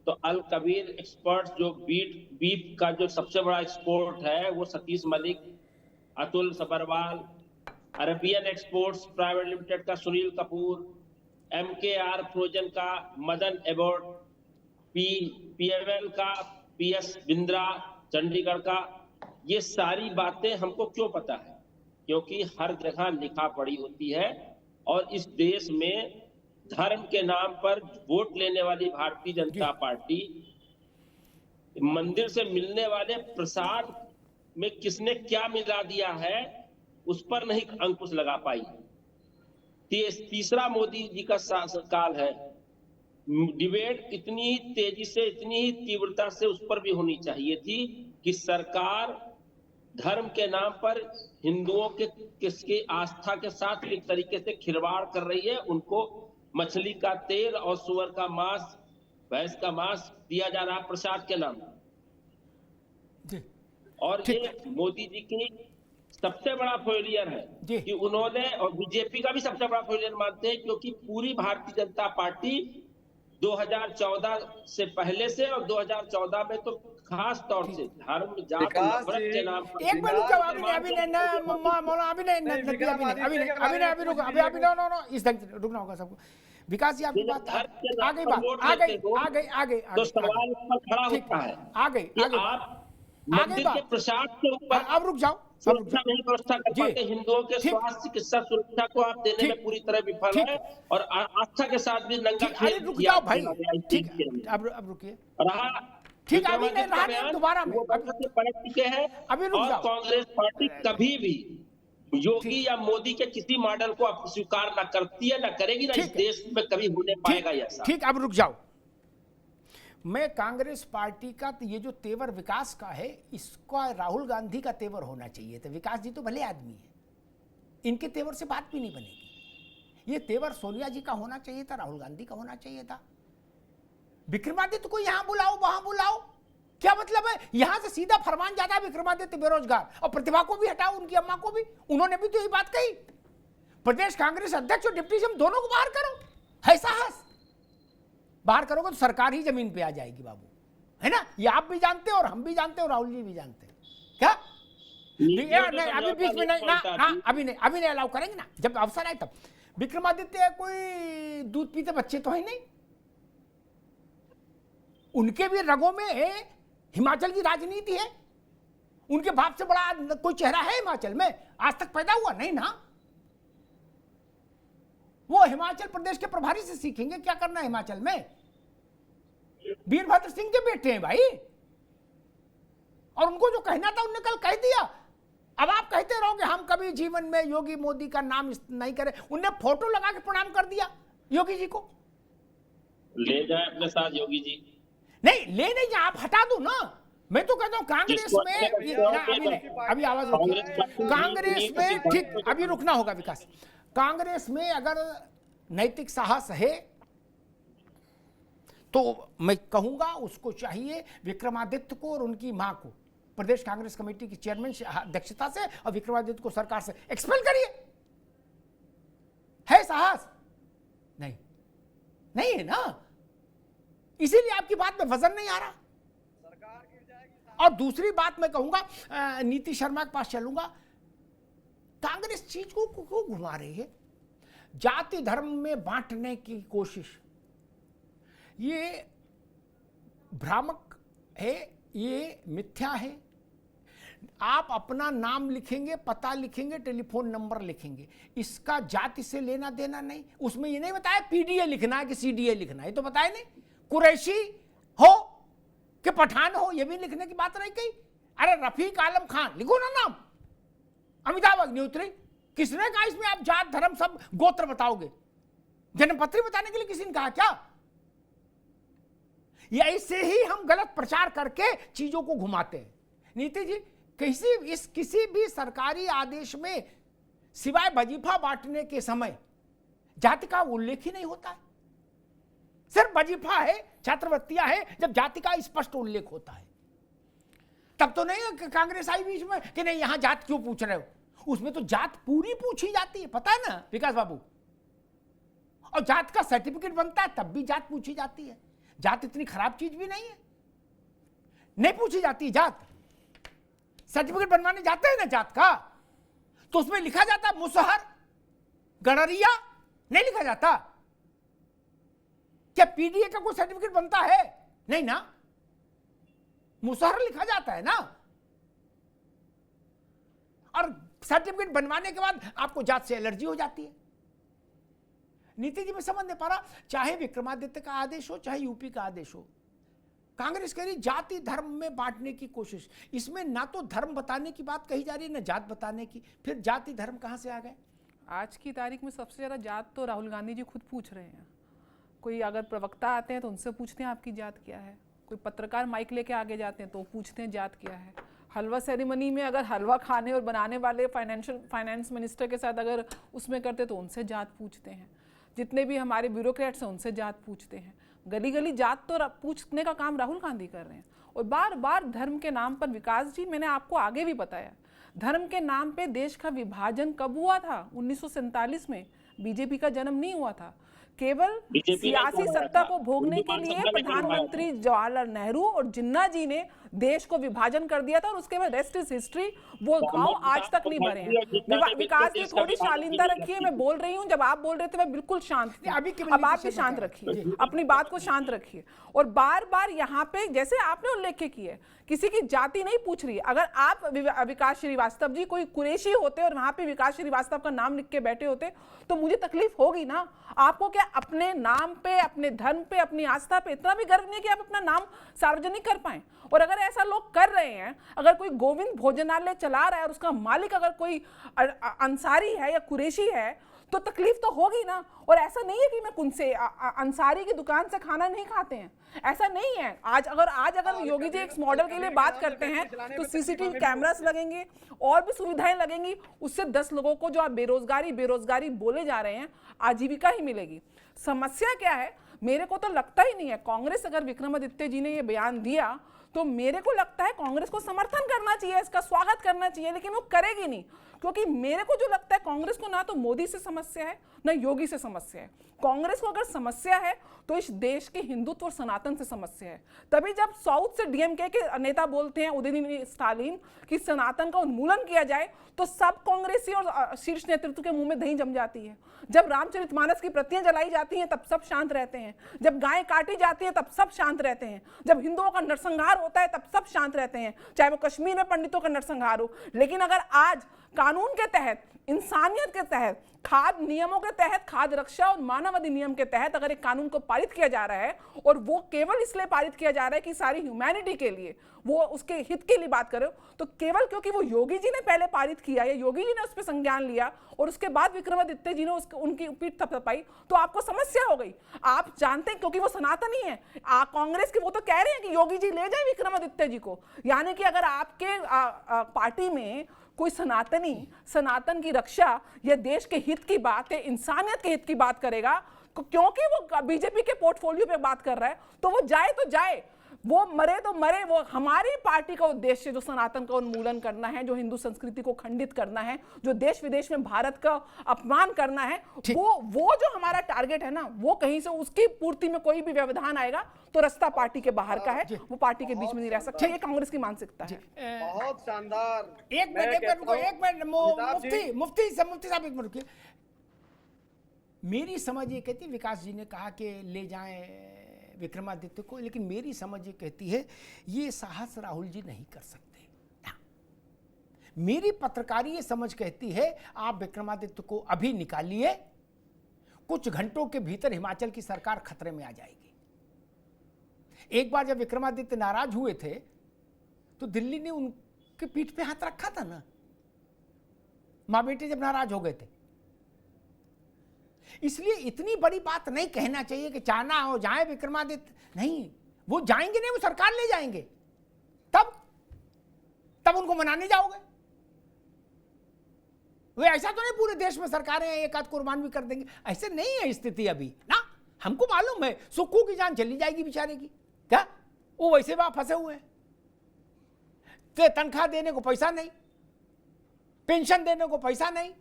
तो अल कबीर एक्सपर्ट्स जो बीफ का जो सबसे बड़ा एक्सपोर्ट है वो Satish Malik, Atul Sabharwal, Arabian exports private limited का सुनील कपूर, MKR फ्रोजन का मदन एबोर्ड, PML का PS बिंद्रा चंडीगढ़ का। ये सारी बातें हमको क्यों पता है? क्योंकि हर जगह लिखा पड़ी होती है। और इस देश में धर्म के नाम पर वोट लेने वाली भारतीय जनता पार्टी मंदिर से मिलने वाले प्रसाद में किसने क्या मिला दिया है उस पर नहीं अंकुश लगा पाई। 3रा मोदी जी का शासनकाल है। डिबेट इतनी ही तेजी से, इतनी ही तीव्रता से उस पर भी होनी चाहिए थी कि सरकार धर्म के नाम पर हिंदुओं के किसकी आस्था के साथ किस तरीके से खिलवाड़ कर रही है। उनको मछली का तेल और सुअर का मांस, भैंस का मांस दिया जा रहा प्रसाद के नाम। और ये मोदी जी की सबसे बड़ा फेलियर है कि उन्होंने, और बीजेपी का भी सबसे बड़ा फेलियर मानते हैं, क्योंकि पूरी भारतीय जनता पार्टी 2014 से पहले से और 2014 में तो खास तौर से धर्म, जाति, नफरत के नाम पर। एक बार रुको, अभी रुकना होगा सबको। विकास जी, आपकी बात आ गई, तो सवाल पर खड़ा होता है आ गई मंदिर के प्रसाद के ऊपर अब रुक जाओ, सुरक्षा नहीं व्यवस्था कर पाते। हिंदुओं के स्वास्थ्य, चिकित्सा सुरक्षा को आप देने में पूरी तरह विफल है और आस्था के साथ भी नंगा खेल रुक जाओ भाई, ठीक, अब रुकिए, रहा ठीक, अभी नहीं रहा, दोबारा में पलट चुके हैं। अभी रुक जाओ। कांग्रेस पार्टी कभी भी योगी या मोदी के किसी मॉडल को स्वीकार न करती है, न करेगी, न इस देश में कभी होने पाएगा ऐसा। ठीक, अब रुक जाओ। मैं कांग्रेस पार्टी का ये जो तेवर विकास का है, इसका राहुल गांधी का तेवर होना चाहिए था। विकास जी तो भले आदमी है, इनके तेवर से बात भी नहीं बनेगी। ये तेवर सोनिया जी का होना चाहिए था, राहुल गांधी का होना चाहिए था। विक्रमादित्य को यहां बुलाओ, वहां बुलाओ, क्या मतलब है? यहां से सीधा फरमान जाता है विक्रमादित्य बेरोजगार, और प्रतिभा को भी हटाओ, उनकी अम्मा को भी, उन्होंने भी तो यही बात कही। प्रदेश कांग्रेस अध्यक्ष और डिप्टी सीएम दोनों को बाहर करो, है साहस। बाहर करोगे तो सरकार ही जमीन पे आ जाएगी बाबू, है ना? ये आप भी जानते हो और हम भी जानते हैं और राहुल जी भी जानते हैं। क्या नहीं, अभी बीच में नहीं ना, अभी नहीं अलाउ करेंगे ना, जब अवसर आए तब। विक्रमादित्य कोई दूध पीते बच्चे तो है नहीं, उनके भी रगों में हिमाचल की राजनीति है। उनके बाप से बड़ा कोई चेहरा है हिमाचल में आज तक पैदा हुआ नहीं ना। वो हिमाचल प्रदेश के प्रभारी से सीखेंगे क्या करना है हिमाचल में। वीरभद्र सिंह के बेटे हैं भाई, और उनको जो कहना था उन्होंने कल कह दिया। अब आप कहते रहोगे हम कभी जीवन में योगी मोदी का नाम नहीं करें। उनने फोटो लगा के प्रणाम कर दिया योगी जी को। ले जाए अपने साथ योगी जी। नहीं ले नहीं जाए, आप हटा दो ना। मैं तो कहता हूँ कांग्रेस में अभी आवाज रुकिए। कांग्रेस में ठीक, अभी रुकना होगा विकास। कांग्रेस में अगर नैतिक साहस है तो मैं कहूंगा उसको चाहिए विक्रमादित्य को और उनकी मां को प्रदेश कांग्रेस कमेटी की चेयरमैन अध्यक्षता से और विक्रमादित्य को सरकार से एक्सपेल करिए। है साहस? नहीं, नहीं है ना, इसीलिए आपकी बात में वजन नहीं आ रहा। और दूसरी बात मैं कहूंगा, नीति शर्मा के पास चलूंगा। कांग्रेस चीज को क्यों घुमा रही है? जाति धर्म में बांटने की कोशिश, ये भ्रामक है, ये मिथ्या है। आप अपना नाम लिखेंगे, पता लिखेंगे, टेलीफोन नंबर लिखेंगे, इसका जाति से लेना देना नहीं। उसमें ये नहीं बताया पीडीए लिखना है कि सीडीए लिखना है, तो बताया नहीं। कुरैशी हो कि पठान हो, ये भी लिखने की बात नहीं कही। अरे रफीक आलम खान लिखो ना नाम, अमिताभ अग्निहोत्री। किसने कहा इसमें आप जात धर्म सब गोत्र बताओगे? जन्मपत्री बताने के लिए किसी ने कहा क्या? या ऐसे ही हम गलत प्रचार करके चीजों को घुमाते हैं। नीति जी, किसी भी सरकारी आदेश में सिवाय वजीफा बांटने के समय जाति का उल्लेख ही नहीं होता है। सिर्फ वजीफा है, छात्रवृत्तियां है जब जाति का स्पष्ट उल्लेख होता है। तब तो नहीं कांग्रेस आई बीच में कि नहीं यहां जात क्यों पूछ रहे हो। उसमें तो जात पूरी पूछी जाती है, पता है ना विकास बाबू। और जात का सर्टिफिकेट बनता है तब भी जात पूछी जाती है। जात इतनी खराब चीज भी नहीं है, नहीं पूछी जाती जात। सर्टिफिकेट बनवाने जाते हैं ना जात का, तो उसमें लिखा जाता मुसहर गड़रिया, नहीं लिखा जाता। क्या पीडीए का कोई सर्टिफिकेट बनता है? नहीं ना, मुसहर लिखा जाता है ना। और सर्टिफिकेट बनवाने के बाद आपको जात से एलर्जी हो जाती है। नीति जी मैं समझ नहीं पा रहा, चाहे विक्रमादित्य का आदेश हो चाहे यूपी का आदेश हो, कांग्रेस कह रही जाति धर्म में बांटने की कोशिश। इसमें ना तो धर्म बताने की बात कही जा रही है ना जात बताने की, फिर जाति धर्म कहां से आ गए? आज की तारीख में सबसे ज्यादा जात तो राहुल गांधी जी खुद पूछ रहे हैं। कोई अगर प्रवक्ता आते हैं तो उनसे पूछते हैं आपकी जात क्या है। कोई पत्रकार माइक लेके आगे जाते हैं तो पूछते हैं जात क्या है। हलवा सेरेमनी में अगर हलवा खाने और बनाने वाले फाइनेंस मिनिस्टर के साथ अगर उसमें करते तो उनसे जात पूछते हैं। जितने भी हमारे ब्यूरोक्रेट्स हैं उनसे जात पूछते हैं। गली गली जात तो पूछने का काम राहुल गांधी कर रहे हैं। और बार बार धर्म के नाम पर, विकास जी मैंने आपको आगे भी बताया, धर्म के नाम पे देश का विभाजन कब हुआ था? 1947 में। बीजेपी का जन्म नहीं हुआ था। केवल सियासी सत्ता को भोगने के लिए प्रधानमंत्री जवाहरलाल नेहरू और जिन्ना जी ने देश को विभाजन कर दिया था और उसके बाद रेस्ट इज हिस्ट्री। वो घाव आज तक नहीं भरे हैं। विकास जी थोड़ी शालीनता रखिए, मैं बोल रही हूँ, जब आप बोल रहे थे मैं बिल्कुल शांत थी। अब आप भी शांत रखिए, अपनी बात को शांत रखिए। और बार बार यहाँ पे जैसे आपने उल्लेख किया, किसी की जाति नहीं पूछ रही है। अगर आप विकास श्रीवास्तव जी कोई कुरैशी होते और वहां पे विकास श्रीवास्तव का नाम लिख के बैठे होते तो मुझे तकलीफ होगी ना। आपको क्या अपने नाम पे, अपने धर्म पे, अपनी आस्था पे इतना भी गर्व नहीं कि आप अपना नाम सार्वजनिक कर पाए? और अगर ऐसा लोग कर रहे हैं, अगर कोई गोविंद भोजनालय चला रहा है और उसका मालिक अगर कोई अंसारी है या कुरैशी है तो तकलीफ तो होगी ना। और ऐसा नहीं है कि मैं उनसे अंसारी की दुकान से खाना नहीं खाते हैं, ऐसा नहीं है। आज अगर योगी जी एक मॉडल के लिए बात करते हैं तो सीसीटीवी कैमरास लगेंगे और भी सुविधाएं लगेंगी। उससे 10 लोगों को जो आप बेरोजगारी बोले जा रहे हैं, आजीविका ही मिलेगी। समस्या क्या है? मेरे को तो लगता ही नहीं है कांग्रेस, अगर विक्रमादित्य जी ने ये बयान दिया तो मेरे को लगता है कांग्रेस को समर्थन करना चाहिए, इसका स्वागत करना चाहिए, लेकिन वो करेगी नहीं। क्योंकि मेरे को जो लगता है कांग्रेस को ना तो मोदी से समस्या है ना योगी से समस्या है। कांग्रेस को अगर समस्या है तो इस देश के हिंदुत्व और सनातन से समस्या है। तभी जब साउथ से डीएमके के नेता बोलते हैं, उदयनिधि स्टालिन, कि सनातन का उन्मूलन किया जाए, तो सब कांग्रेसी और शीर्ष नेतृत्व के मुंह में दही जम जाती है। जब रामचरितमानस की प्रतियां जलाई जाती हैं तब सब शांत रहते हैं। जब गायें काटी जाती है तब सब शांत रहते हैं। जब हिंदुओं का नरसंहार होता है तब सब शांत रहते हैं, चाहे वो कश्मीर में पंडितों का नरसंहार हो। लेकिन अगर आज कानून के तहत, इंसानियत के तहत, खाद्य नियमों के तहत, खाद्य रक्षा और मानव अधिनियम के तहत अगर एक कानून को पारित किया जा रहा है और वो केवल इसलिए पारित किया जा रहा है कि सारी ह्यूमैनिटी के लिए, वो उसके हित के लिए बात कर रहे हो, तो केवल क्योंकि वो योगी जी ने पहले पारित किया या योगी जी ने उस पर संज्ञान लिया और उसके बाद विक्रमादित्य जी ने उनकी पीठ थपथपाई तो आपको समस्या हो गई। आप जानते हैं क्योंकि वो सनातनी है, कांग्रेस के वो तो कह रहे हैं कि योगी जी ले जाए विक्रमादित्य जी को, यानी कि अगर आपके पार्टी में कोई सनातन की रक्षा या देश के हित की बात है, इंसानियत के हित की बात करेगा, क्योंकि वो बीजेपी के पोर्टफोलियो पे बात कर रहा है तो वो जाए तो जाए, वो मरे तो मरे। वो हमारी पार्टी का उद्देश्य जो सनातन का उन्मूलन करना है, जो हिंदू संस्कृति को खंडित करना है, जो देश विदेश में भारत का अपमान करना है, वो जो हमारा टारगेट है ना, वो कहीं से उसकी पूर्ति में कोई भी व्यवधान आएगा तो रास्ता पार्टी के बाहर का है, वो पार्टी के बीच में नहीं रह सकता। ये कांग्रेस की मानसिकता है। बहुत शानदार। एक मिनट मुफ्ती साहब एक मिनट रुकिए। मेरी समझ ये कहती, विकास जी ने कहा कि ले जाएं विक्रमादित्य को, लेकिन मेरी समझ ये कहती है ये साहस राहुल जी नहीं कर सकते। मेरी पत्रकारी ये समझ कहती है आप विक्रमादित्य को अभी निकालिए, कुछ घंटों के भीतर हिमाचल की सरकार खतरे में आ जाएगी। एक बार जब विक्रमादित्य नाराज हुए थे तो दिल्ली ने उनके पीठ पे हाथ रखा था ना, मां बेटे जब नाराज हो गए थे। इसलिए इतनी बड़ी बात नहीं कहना चाहिए कि चाहना हो जाए विक्रमादित्य, नहीं, वो जाएंगे नहीं, वो सरकार ले जाएंगे, तब उनको मनाने जाओगे। वे ऐसा तो नहीं पूरे देश में सरकारें एक आध कुर्बान भी कर देंगे, ऐसे नहीं है स्थिति अभी ना। हमको मालूम है सुक्खू की जान चली जाएगी बेचारे की, क्या वो वैसे वहां फंसे हुए हैं, तो तनख्वाह देने को पैसा नहीं, पेंशन देने को पैसा नहीं,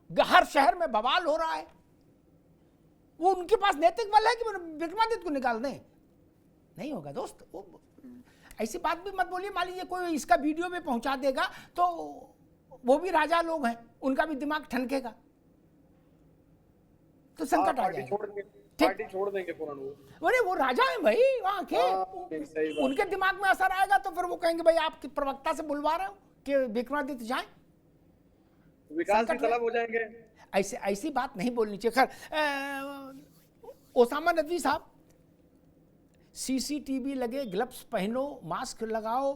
हर शहर में बवाल हो रहा है। वो उनके पास नैतिक बल है कि विक्रमादित्य को निकाल दें? नहीं होगा दोस्त, वो ऐसी बात भी मत बोलिए। मान लीजिए कोई इसका वीडियो में पहुंचा देगा तो वो भी राजा लोग हैं, उनका भी दिमाग ठनकेगा तो संकट आ जाएगा। पार्टी छोड़ देंगे पूर्ण। अरे वो राजा है भाई वहां के, उनके दिमाग में असर आएगा तो फिर वो कहेंगे भाई आप प्रवक्ता से बुलवा रहे हो कि विक्रमादित्य जाए, विकास की तलब हो जाएंगे। ऐसी बात नहीं बोलनी चाहिए। खैर ओसामा नदवी साहब, सीसीटीवी लगे, ग्लव्स पहनो, मास्क लगाओ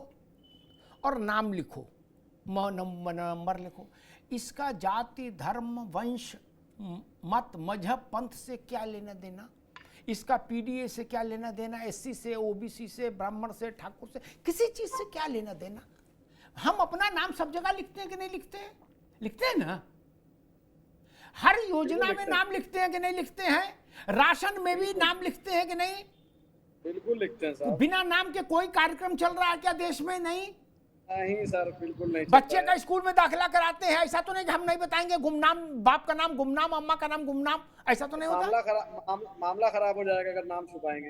और नाम लिखो, नंबर लिखो। इसका जाति धर्म वंश मत मजहब पंथ से क्या लेना देना, इसका पीडीए से क्या लेना देना, एससी से ओबीसी से ब्राह्मण से ठाकुर से किसी चीज से क्या लेना देना। हम अपना नाम सब जगह लिखते हैं कि नहीं लिखते हैं? लिखते हैं ना, हर योजना में नाम लिखते हैं कि नहीं लिखते हैं, राशन में भी नाम लिखते हैं कि नहीं? बिल्कुल लिखते हैं साहब। बिना नाम के कोई कार्यक्रम चल रहा है क्या देश में? नहीं सर, बिल्कुल नहीं। बच्चे का स्कूल में दाखिला कराते हैं, ऐसा तो नहीं कि हम नहीं बताएंगे गुमनाम, बाप का नाम गुमनाम, अम्मा का नाम गुमनाम, ऐसा तो नहीं होता। मामला खराब हो जाएगा अगर नाम छुपाएंगे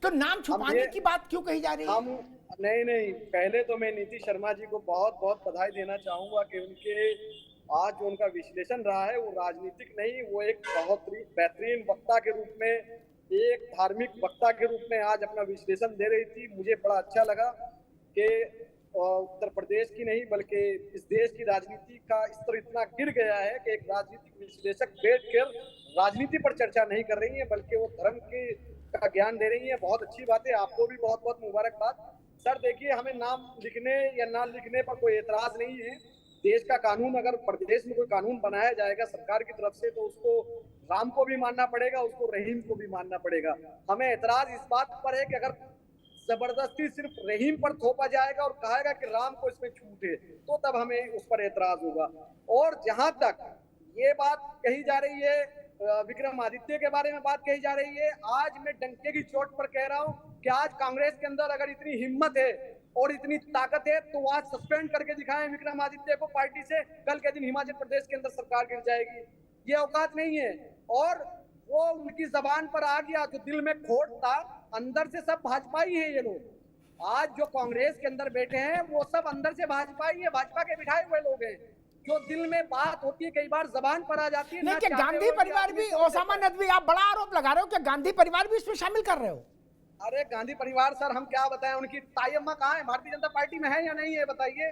तो। नाम छुपाने की बात क्यों कही जा रही है? नहीं, पहले तो मैं नीतीश शर्मा जी को बहुत बहुत बधाई देना चाहूंगा कि उनके आज जो उनका विश्लेषण रहा है वो राजनीतिक नहीं, वो एक बहुत बेहतरीन वक्ता के रूप में, एक धार्मिक वक्ता के रूप में आज अपना विश्लेषण दे रही थी। मुझे बड़ा अच्छा लगा कि उत्तर प्रदेश की नहीं बल्कि इस देश की राजनीति का स्तर इतना गिर गया है कि एक राजनीतिक विश्लेषक बैठकर राजनीति पर चर्चा नहीं कर रही है बल्कि वो धर्म का ज्ञान दे रही है। बहुत अच्छी बात है, आपको भी बहुत बहुत मुबारकबाद। सर देखिए, हमें नाम लिखने या ना लिखने पर कोई एतराज नहीं है। देश का कानून, अगर प्रदेश में कोई कानून बनाया जाएगा सरकार की तरफ से तो उसको राम को भी मानना पड़ेगा, उसको रहीम को भी मानना पड़ेगा। हमें एतराज इस बात पर है कि अगर जबरदस्ती सिर्फ रहीम पर थोपा जाएगा और कहेगा कि राम को इसमें छूट है तो तब हमें उस पर एतराज होगा। और जहां तक ये बात कही जा रही है, विक्रमादित्य के बारे में बात कही जा रही है, आज मैं डंके की चोट पर कह रहा हूँ कि आज कांग्रेस के अंदर अगर इतनी हिम्मत है और इतनी ताकत है तो आज सस्पेंड करके दिखाएं विक्रमादित्य को पार्टी से। कल के दिन हिमाचल प्रदेश के अंदर सरकार गिर जाएगी, ये औकात नहीं है। और वो उनकी जबान पर आ गया, जो दिल में खोट था, अंदर से सब भाजपा ही है ये लोग। आज जो कांग्रेस के अंदर बैठे हैं वो सब अंदर से भाजपा ही है, भाजपा के बिठाए हुए लोग हैं। जो दिल में बात होती है कई बार जबान पर आ जाती है। नहीं, गांधी परिवार भी, ओसामा नदवी आप बड़ा आरोप लगा रहे हो कि गांधी परिवार भी इसमें शामिल कर रहे हो। अरे गांधी परिवार सर, हम क्या बताएं, उनकी ताई अम्मा कहाँ है? भारतीय जनता पार्टी में है या नहीं है बताइए।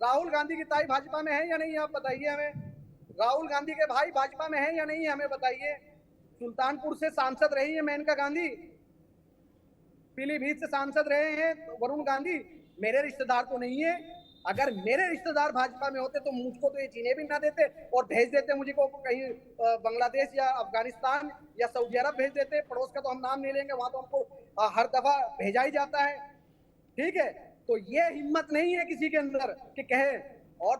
राहुल गांधी की ताई भाजपा में है या नहीं है, आप बताइए हमें। राहुल गांधी के भाई भाजपा में है या नहीं है, हमें बताइए। सुल्तानपुर से सांसद रही है मेनका गांधी, पीलीभीत से सांसद रहे हैं वरुण गांधी, मेरे रिश्तेदार तो नहीं है। अगर मेरे रिश्तेदार भाजपा में होते तो मुझको तो ये चीने भी ना देते और भेज देते मुझे को कहीं बांग्लादेश या अफगानिस्तान या सऊदी अरब भेज देते। पड़ोस का तो हम नाम नहीं लेंगे, वहां तो हमको हर दफा भेजा ही जाता है। ठीक है, तो ये हिम्मत नहीं है किसी के अंदर कि कहे। और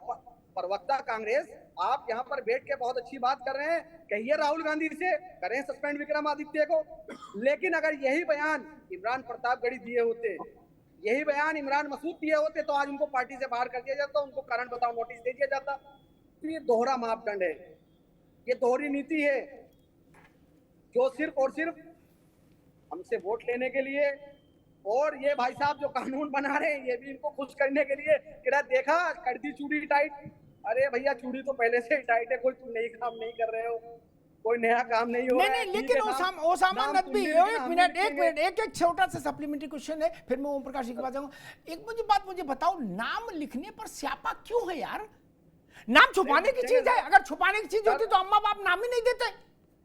प्रवक्ता कांग्रेस, आप यहाँ पर बैठ के बहुत अच्छी बात कर रहे हैं, कहिए राहुल गांधी से करें सस्पेंड विक्रमादित्य को। लेकिन अगर यही बयान इमरान प्रतापगढ़ी दिए होते, यही बयान इमरान मसूद दिए होते, तो आज उनको पार्टी से बाहर कर दिया जाता, उनको कारण बताओ नोटिस दे दिया जाता। तो ये दोहरा मापदंड है, ये दोहरी नीति है, जो सिर्फ और सिर्फ हमसे वोट लेने के लिए, और ये भाई साहब जो कानून बना रहे हैं ये भी इनको खुश करने के लिए कि देखा कर दी चूड़ी टाइट। अरे भैया, चूड़ी तो पहले से ही टाइट है, कोई तुम नई काम नहीं कर रहे हो, कोई नया काम नहीं हो रहा है। लेकिन ओसामा नदवी, एक छोटा सा सप्लीमेंट्री क्वेश्चन है, फिर मैं ओम प्रकाश जी के पास जाऊंगा। एक बात मुझे बताओ, नाम लिखने पर स्यापा क्यों है यार? नाम छुपाने की चीज है, अगर छुपाने की चीज होती तो अम्मा बाप नाम ही नहीं देते।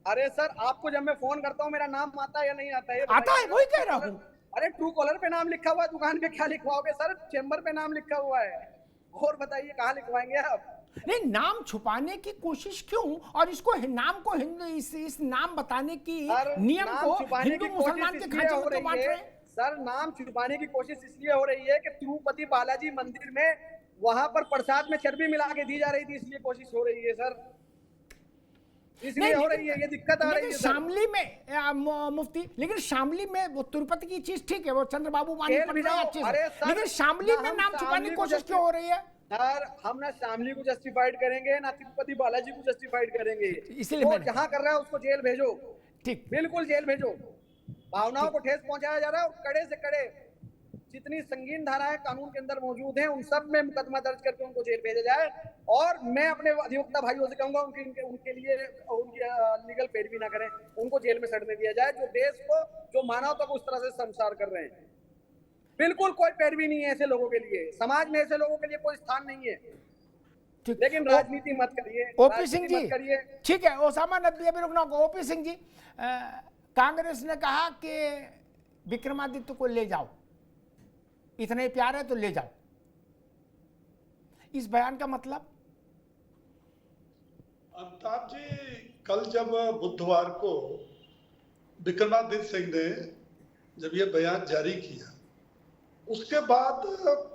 अरे सर, आपको जब मैं फोन करता हूँ मेरा नाम आता है या नहीं आता है? आता है, वही कह रहा हूँ। अरे ट्रू कॉलर पे नाम लिखा हुआ है, दुकान पे क्या लिखवाओगे सर? चेंबर पे नाम लिखा हुआ है, और बताइए कहाँ लिखवाएंगे आप? नहीं, नाम छुपाने की कोशिश क्यों? और इसको नाम को इस नाम बताने की नियम को हिंदू मुसलमान के खांचे में तो बांट रहे हैं। सर, नाम छुपाने की कोशिश इसलिए हो रही है कि तिरुपति बालाजी मंदिर में वहां पर प्रसाद में चर्बी मिला के दी जा रही थी, इसलिए कोशिश हो रही है सर, इसलिए हो रही है, ये दिक्कत आ रही है। शामली में मुफ्ती, लेकिन शामली में वो तिरुपति की चीज ठीक है, वो चंद्रबाबू मानी पड़ रहा है अच्छे से, लेकिन शामली में नाम छुपाने की कोशिश क्यों हो रही है? सर, हम ना शामली को जस्टिफाइड करेंगे ना तिरुपति बालाजी को जस्टिफाइड करेंगे। इसलिए वो जहां कर रहा है उसको जेल भेजो, ठीक, बिल्कुल जेल भेजो। भावनाओं को ठेस पहुंचाया जा रहा है, और कड़े से कड़े जितनी संगीन धाराएं कानून के अंदर मौजूद हैं उन सब में मुकदमा दर्ज करके उनको जेल भेजा जाए। और मैं अपने अधिवक्ता भाइयों से कहूंगा उनके लिए उनकी लीगल पैरवी ना करें, उनको जेल में सड़ने दिया जाए, जो देश को, जो मानवता को उस तरह से संसार कर रहे हैं। बिल्कुल कोई पैरवी नहीं है ऐसे लोगों के लिए, समाज में ऐसे लोगों के लिए कोई स्थान नहीं है। लेकिन राजनीति मत करिए। ओपी सिंह जी, ठीक है, ओसामा नदवी अभी रुकना होगा। ओपी सिंह जी, कांग्रेस ने कहा कि विक्रमादित्य को ले जाओ, इतने प्यार है तो ले जाओ, इस बयान का मतलब? अमिताभ जी, कल जब बुधवार को विक्रमादित्य सिंह ने जब ये बयान जारी किया, उसके बाद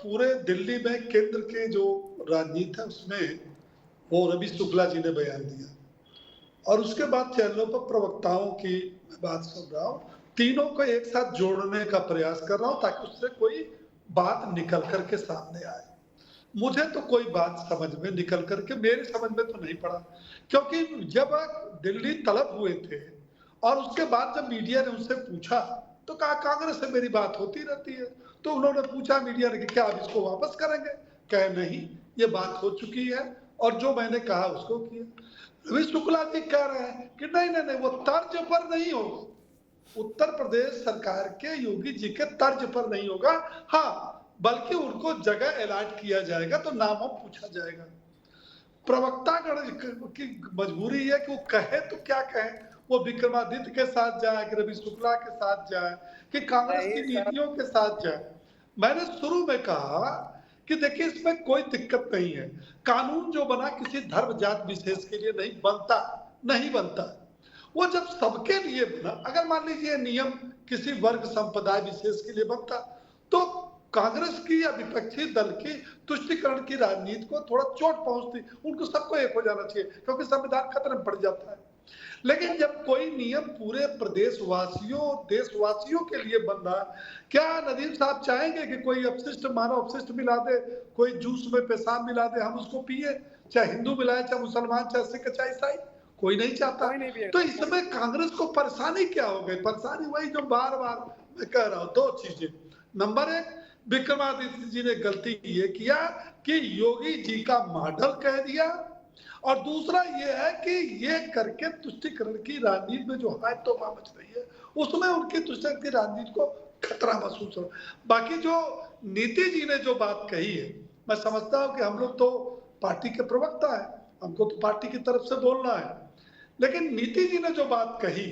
पूरे दिल्ली में केंद्र के जो राजनीति है उसमें वो रवि शुक्ला जी ने बयान दिया, और उसके बाद चैनलों पर प्रवक्ताओं की बात सुन रहा हूँ, तीनों को एक साथ जोड़ने का प्रयास कर रहा हूँ ताकि उससे कोई बात निकल करके सामने आए। मुझे तो कोई बात समझ में निकल करके मेरी समझ में तो नहीं पड़ा, क्योंकि जब दिल्ली तलब हुए थे और उसके बाद जब मीडिया ने उनसे पूछा तो कहा कांग्रेस से मेरी बात होती रहती है। तो उन्होंने पूछा मीडिया ने कि क्या आप इसको वापस करेंगे? कहे नहीं, ये बात हो चुकी है और जो मैंने कहा उसको किया। रवि शुक्ला जी कह रहे हैं कि नहीं नहीं नहीं, वो तर्ज पर नहीं होगा, उत्तर प्रदेश सरकार के योगी जी के तर्ज पर नहीं होगा, हाँ, बल्कि उनको जगह अलॉट किया जाएगा तो नाम पूछा जाएगा। प्रवक्ता की मजबूरी है कि वो कहे तो क्या कहे, वो विक्रमादित्य के साथ जाए कि रवि शुक्ला के साथ जाए कि कांग्रेस की नीतियों के साथ जाए। मैंने शुरू में कहा कि देखिए इसमें कोई दिक्कत नहीं है, कानून जो बना किसी धर्म जात विशेष के लिए नहीं बनता। वो जब सबके लिए बना, अगर मान लीजिए नियम किसी वर्ग संप्रदाय विशेष के लिए बनता तो कांग्रेस की या विपक्षी दल की तुष्टिकरण की राजनीति को थोड़ा चोट पहुंचती, उनको सबको एक हो जाना चाहिए क्योंकि संविधान खतरे में पड़ जाता है। लेकिन जब कोई नियम पूरे प्रदेशवासियों देशवासियों के लिए बन रहा, क्या नदीम साहब चाहेंगे कि कोई अपशिष्ट मानव अपशिष्ट मिला दे, कोई जूस में पेशाब मिला दे, हम उसको पिए, चाहे हिंदू मिलाए, चाहे मुसलमान, चाहे सिख, चाहे ईसाई, कोई नहीं चाहता। तो इसमें कांग्रेस को परेशानी क्या हो गई? परेशानी वही जो बार बार मैं कह रहा हूँ, दो चीजें। नंबर एक, विक्रमादित्य जी ने गलती ये किया कि योगी जी का मॉडल कह दिया, और दूसरा ये है कि ये करके तुष्टिकरण की राजनीति में जो हाय तोबा मच रही है उसमें उनकी तुष्टिकरण की राजनीति को खतरा महसूस हो। बाकी जो नीति जी ने जो बात कही है, मैं समझता हूँ कि हम लोग तो पार्टी के प्रवक्ता है, हमको तो पार्टी की तरफ से बोलना है, लेकिन नीति जी ने जो बात कही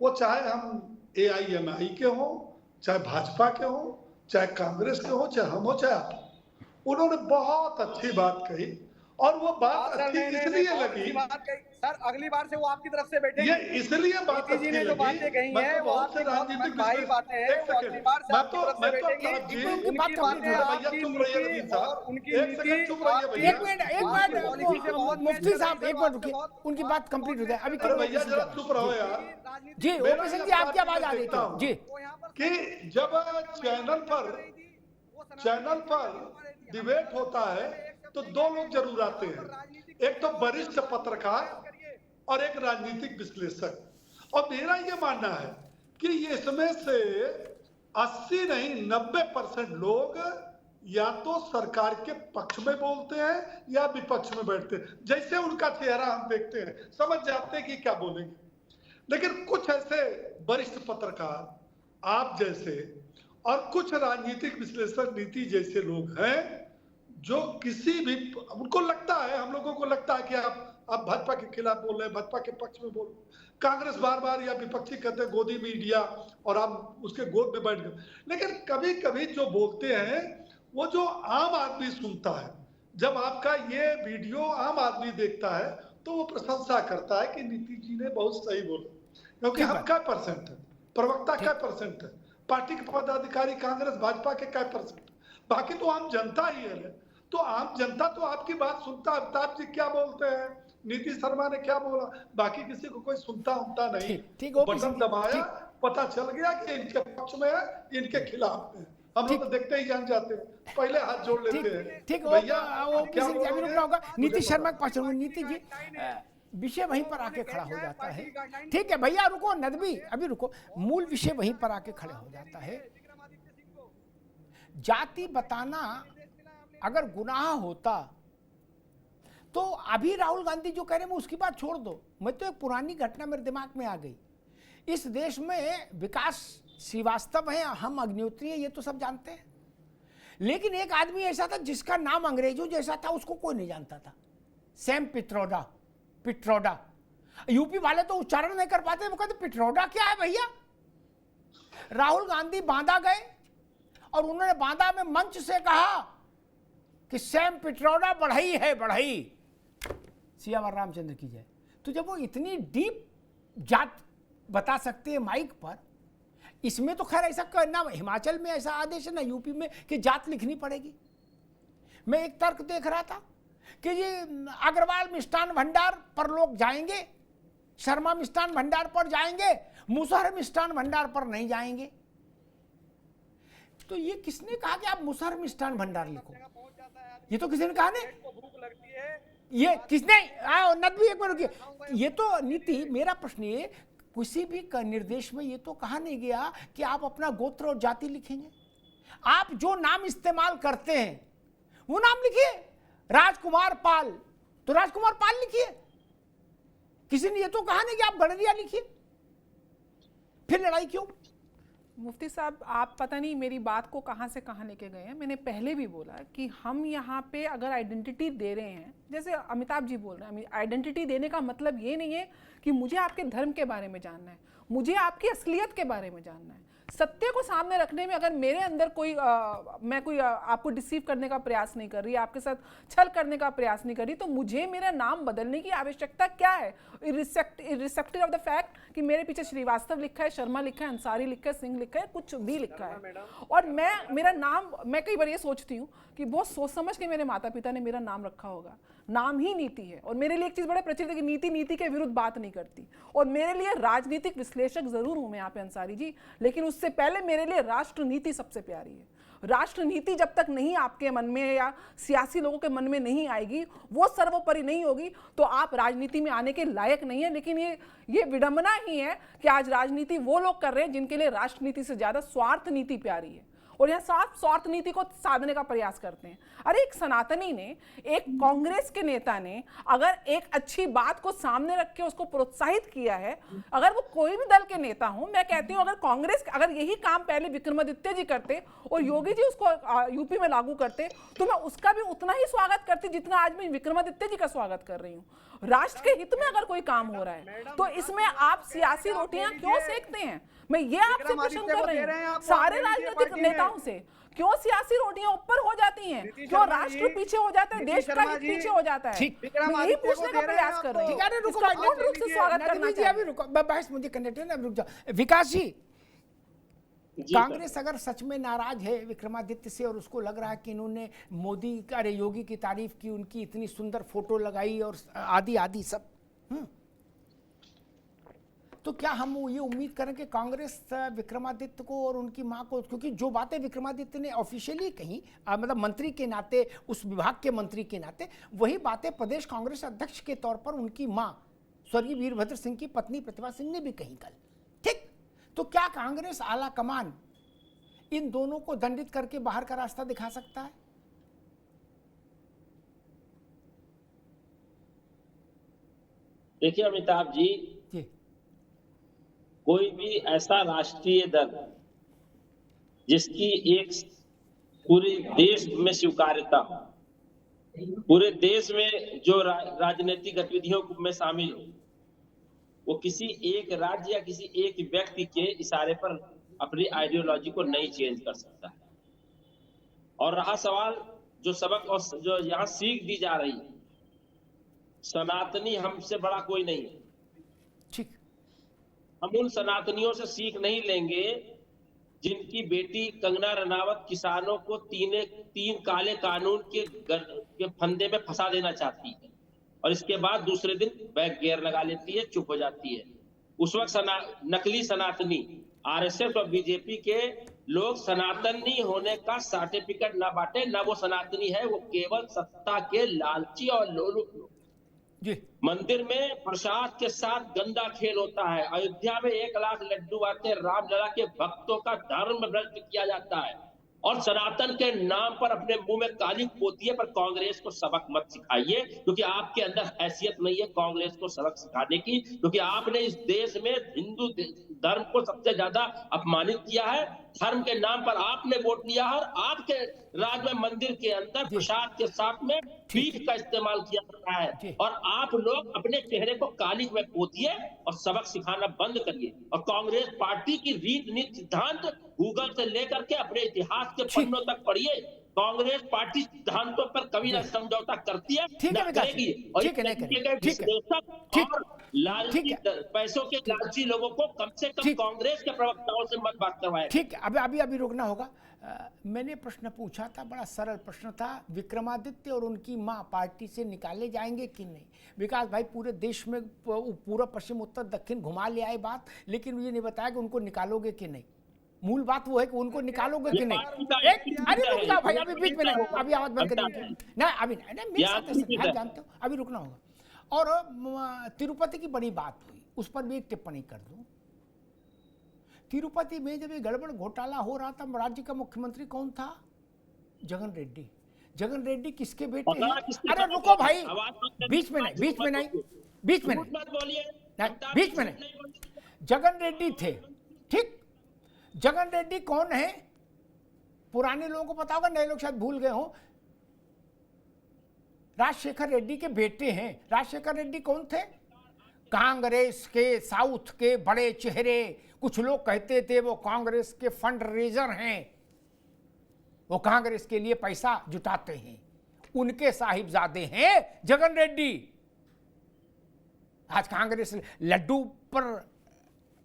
वो चाहे हम AIMI के हों, चाहे भाजपा के हो, चाहे कांग्रेस के हो, चाहे हम हो, चाहे आप, उन्होंने बहुत अच्छी बात कही और वो बात अच्छी इसलिए लगी। सर अगली बार से वो आपकी तरफ से बैठे, ये इसलिए बात अच्छी लगी। जो बातें कही हैं वो आपसे राजनीतिक बातें हैं। अगली बार से आपकी तरफ से बैठेंगे, उनकी बातें आपकी उनकी एक मिनट मुफ्ती साहब एक मिनट रुकिए, उनकी बात कंप्लीट हो जाए अभी। भैया जरा चुप रहो यार जी ओपी सिंह जी, आपकी आवाज आ रही थी जी, कि जब चैनल पर डिबेट होता है तो दो लोग जरूर आते हैं, एक तो वरिष्ठ पत्रकार और एक राजनीतिक विश्लेषक। और मेरा ये मानना है कि इसमें से 80 नहीं 90% लोग या तो सरकार के पक्ष में बोलते हैं या विपक्ष में बैठते हैं। जैसे उनका चेहरा हम देखते हैं समझ जाते हैं कि क्या बोलेंगे। लेकिन कुछ ऐसे वरिष्ठ पत्रकार आप जैसे और कुछ राजनीतिक विश्लेषक नीति जैसे लोग हैं जो किसी भी, उनको लगता है, हम लोगों को लगता है कि आप भाजपा के खिलाफ बोल रहे हैं, भाजपा के पक्ष में बोल रहे हैं। कांग्रेस बार बार या विपक्षी कहते हैं गोदी में इंडिया और आप उसके गोद में बैठ गए। लेकिन कभी कभी जो बोलते हैं वो जो आम आदमी सुनता है, जब आपका ये वीडियो आम आदमी देखता है तो वो प्रशंसा करता है कि नीतीश जी ने बहुत सही बोला। क्योंकि हम क्या परसेंट है, प्रवक्ता क्या परसेंट है, पार्टी के पदाधिकारी कांग्रेस भाजपा के क्या परसेंट, बाकी तो आम जनता ही है। तो आम जनता तो आपकी बात सुनता, अमिताभ जी क्या बोलते हैं, नीतीश शर्मा ने क्या बोला, बाकी किसी को कोई सुनता नहीं। बटन दबाया, पता चल गया कि इनके पक्ष में है, इनके खिलाफ है। हम लोग तो देखते ही जान जाते हैं, पहले हाथ जोड़ लेते हैं। ठीक भैया, होगा नीतीश शर्मा के पास। नीतीश जी विषय वहीं पर आके खड़ा हो जाता है। ठीक है भैया रुको, नदवी अभी रुको, मूल विषय वहीं पर आके खड़े हो जाता है। जाति बताना अगर गुनाह होता तो अभी राहुल गांधी जो कह रहे हैं उसकी बात छोड़ दो। मैं तो एक पुरानी घटना मेरे दिमाग में आ गई। इस देश में विकास श्रीवास्तव है, हम अग्निहोत्री है, ये तो सब जानते हैं। लेकिन एक आदमी ऐसा था जिसका नाम अंग्रेजों जैसा था, उसको कोई नहीं जानता था, सैम पिट्रोडा। यूपी वाले तो उच्चारण नहीं कर पाते, वो कहते पिट्रोडा क्या है भैया। राहुल गांधी बांदा गए और उन्होंने बांदा में मंच से कहा कि सैम पिट्रोडा बढ़ई है, बढ़ई। सियावर रामचंद्र की जय। तो जब वो इतनी डीप जात बता सकते हैं माइक पर, इसमें तो खैर ऐसा करना, हिमाचल में ऐसा आदेश है ना यूपी में कि जात लिखनी पड़ेगी। मैं एक तर्क देख रहा था कि ये अग्रवाल मिष्ठान भंडार पर लोग जाएंगे, शर्मा मिष्ठान भंडार पर जाएंगे, मुसहर मिष्ठान भंडार पर नहीं जाएंगे। तो ये किसने कहा कि आप मुसहर मिष्ठान भंडार लिखो? ये तो किसी ने कहा नहीं, ये किसने? नदवी एक मिनट, ये तो नीति। मेरा प्रश्न ये, किसी भी निर्देश में ये तो कहा नहीं गया कि आप अपना गोत्र और जाति लिखेंगे। आप जो नाम इस्तेमाल करते हैं वो नाम लिखिए। राजकुमार पाल, तो राजकुमार पाल लिखिए। किसी ने ये तो कहा नहीं कि आप गणरिया लिखिए। फिर लड़ाई क्यों? मुफ्ती साहब, आप पता नहीं मेरी बात को कहाँ से कहाँ लेके गए हैं। मैंने पहले भी बोला कि हम यहाँ पे अगर आइडेंटिटी दे रहे हैं, जैसे अमिताभ जी बोल रहे हैं, आइडेंटिटी देने का मतलब ये नहीं है कि मुझे आपके धर्म के बारे में जानना है, मुझे आपकी असलियत के बारे में जानना है। सत्य को सामने रखने में अगर मेरे अंदर मैं कोई आपको डिसीव करने का प्रयास नहीं कर रही, आपके साथ छल करने का प्रयास नहीं कर रही, तो मुझे मेरा नाम बदलने की आवश्यकता क्या है? इर्रिस्पेक्टिव ऑफ द फैक्ट कि मेरे पीछे श्रीवास्तव लिखा है, शर्मा लिखा है, अंसारी लिखा है, सिंह लिखा है, कुछ भी लिखा है, और मेरा नाम, मैं कई बार ये सोचती हूँ कि बहुत सोच समझ के मेरे माता पिता ने मेरा नाम रखा होगा। नाम ही नीति है। और मेरे लिए एक चीज बड़ा प्रचलित है कि नीति के विरुद्ध बात नहीं करती। और मेरे लिए राजनीतिक विश्लेषक जरूर हूं मैं यहाँ पे अंसारी जी, लेकिन उससे पहले मेरे लिए राष्ट्र नीति सबसे प्यारी है। राष्ट्र नीति जब तक नहीं आपके मन में या सियासी लोगों के मन में नहीं आएगी, वो सर्वोपरि नहीं होगी, तो आप राजनीति में आने के लायक नहीं है। लेकिन ये विडंबना ही है कि आज राजनीति वो लोग कर रहे हैं जिनके लिए राष्ट्र नीति से ज्यादा स्वार्थ नीति प्यारी है, और यहाँ साफ स्वार्थ नीति को साधने का प्रयास करते हैं। अरे एक सनातनी ने, एक कांग्रेस के नेता ने अगर एक अच्छी बात को सामने रख के उसको प्रोत्साहित किया है, अगर वो कोई भी दल के नेता हो, मैं कहती हूँ अगर कांग्रेस अगर यही काम पहले विक्रमादित्य जी करते और योगी जी उसको यूपी में लागू करते, तो मैं उसका भी उतना ही स्वागत करती जितना आज मैं विक्रमादित्य जी का स्वागत कर रही हूँ। राष्ट्र के हित में अगर कोई काम हो रहा है तो इसमें आप सियासी रोटियां क्यों सेकते हैं? मैं ये आपसे क्वेश्चन कर रही हूँ सारे राजनीतिक नेताओं से, क्यों सियासी रोटियां ऊपर हो जाती हैं, क्यों राष्ट्र पीछे हो जाता है, देश का हित पीछे हो जाता है? मैं यही पूछने का प्रयास कर रही हूँ। इसका पूर्ण रूप से स्वागत करना चाहिए। अभी रुको, बहस मुझे कंडक्टर ना, रुक जाओ। विकास जी, कांग्रेस अगर सच में नाराज है विक्रमादित्य से और उसको लग रहा है कि इन्होंने मोदी अरे योगी की तारीफ की, उनकी इतनी सुंदर फोटो लगाई और आदि आदि सब, तो क्या हम ये उम्मीद करें कि कांग्रेस विक्रमादित्य को और उनकी मां को, क्योंकि जो बातें विक्रमादित्य ने ऑफिशियली कही, मतलब मंत्री के नाते, उस विभाग के मंत्री के नाते, वही बातें प्रदेश कांग्रेस अध्यक्ष के तौर पर उनकी मां स्वर्गीय वीरभद्र सिंह की पत्नी प्रतिभा सिंह ने भी कही कल। ठीक, तो क्या कांग्रेस आला कमान इन दोनों को दंडित करके बाहर का रास्ता दिखा सकता है? देखिए अमिताभ जी, कोई भी ऐसा राष्ट्रीय दल जिसकी एक पूरे देश में स्वीकार्यता हो, पूरे देश में जो राजनीतिक गतिविधियों में शामिल हो, वो किसी एक राज्य या किसी एक व्यक्ति के इशारे पर अपनी आइडियोलॉजी को नहीं चेंज कर सकता है। और रहा सवाल जो सबक और जो यहाँ सीख दी जा रही है, सनातनी हमसे बड़ा कोई नहीं है। ठीक, हम उन सनातनियों से सीख नहीं लेंगे जिनकी बेटी कंगना रनावत किसानों को तीन काले कानून के फंदे में फंसा देना चाहती है और इसके बाद दूसरे दिन बैक गियर लगा लेती है, चुप हो जाती है। उस वक्त नकली सनातनी आरएसएस और बीजेपी के लोग सनातनी होने का सर्टिफिकेट ना बांटे, ना वो सनातनी है, वो केवल सत्ता के लालची और लोलुप लोग। मंदिर में प्रसाद के साथ गंदा खेल होता है। अयोध्या में 1 लाख लड्डू आते, रामलला के भक्तों का धर्म भ्रष्ट किया जाता है और सनातन के नाम पर अपने मुंह में काली पोती है। पर कांग्रेस को सबक मत सिखाइए, क्योंकि आपके अंदर हैसियत नहीं है कांग्रेस को सबक सिखाने की, क्योंकि आपने इस देश में हिंदू धर्म को सबसे ज्यादा अपमानित किया है। धर्म के नाम पर आपने वोट लिया और आपके राज में मंदिर के अंदर प्रसाद के साथ में बीफ का इस्तेमाल किया जाता है और आप लोग अपने चेहरे को काली में पोतिए और सबक सिखाना बंद करिए। और कांग्रेस पार्टी की रीत नीति सिद्धांत गूगल से लेकर के अपने इतिहास के पन्नों तक पढ़िए। कांग्रेस पार्टी सिद्धांतों पर कभी ना समझौता करती है, न करेगी। और लालची पैसों के लालची लोगों को कम से कम कांग्रेस के प्रवक्ताओं से मत बात करवाएं। ठीक, अभी रुकना होगा। मैंने प्रश्न पूछा था, बड़ा सरल प्रश्न था, विक्रमादित्य और उनकी मां पार्टी से निकाले जाएंगे कि नहीं? विकास भाई पूरे देश में पूर्व पश्चिम उत्तर दक्षिण घुमा ले आए बात, लेकिन ये नहीं बताया कि उनको निकालोगे कि नहीं। मूल बात वो है कि उनको निकालोगे कि नहीं। अरे रुक जाओ भाई, अभी बीच में नहीं, अभी आवाज बंद करेंगे ना, अभी नहीं, मेरे साथ जानते हो, अभी रुकना होगा। और तिरुपति की बड़ी बात हुई, उस पर भी एक टिप्पणी कर दूं। तिरुपति में जब ये गड़बड़ घोटाला हो रहा था, राज्य का मुख्यमंत्री कौन था? जगन रेड्डी। जगन रेड्डी किसके बेटे हैं? अरे रुको भाई, बीच में नहीं। जगन रेड्डी थे, ठीक। जगन रेड्डी कौन है? पुराने लोगों को पता होगा, नए लोग शायद भूल गए हो। राजशेखर रेड्डी के बेटे हैं। राजशेखर रेड्डी कौन थे? कांग्रेस के साउथ के बड़े चेहरे। कुछ लोग कहते थे वो कांग्रेस के फंड रेजर हैं, वो कांग्रेस के लिए पैसा जुटाते हैं। उनके साहिबजादे हैं जगन रेड्डी। आज कांग्रेस लड्डू पर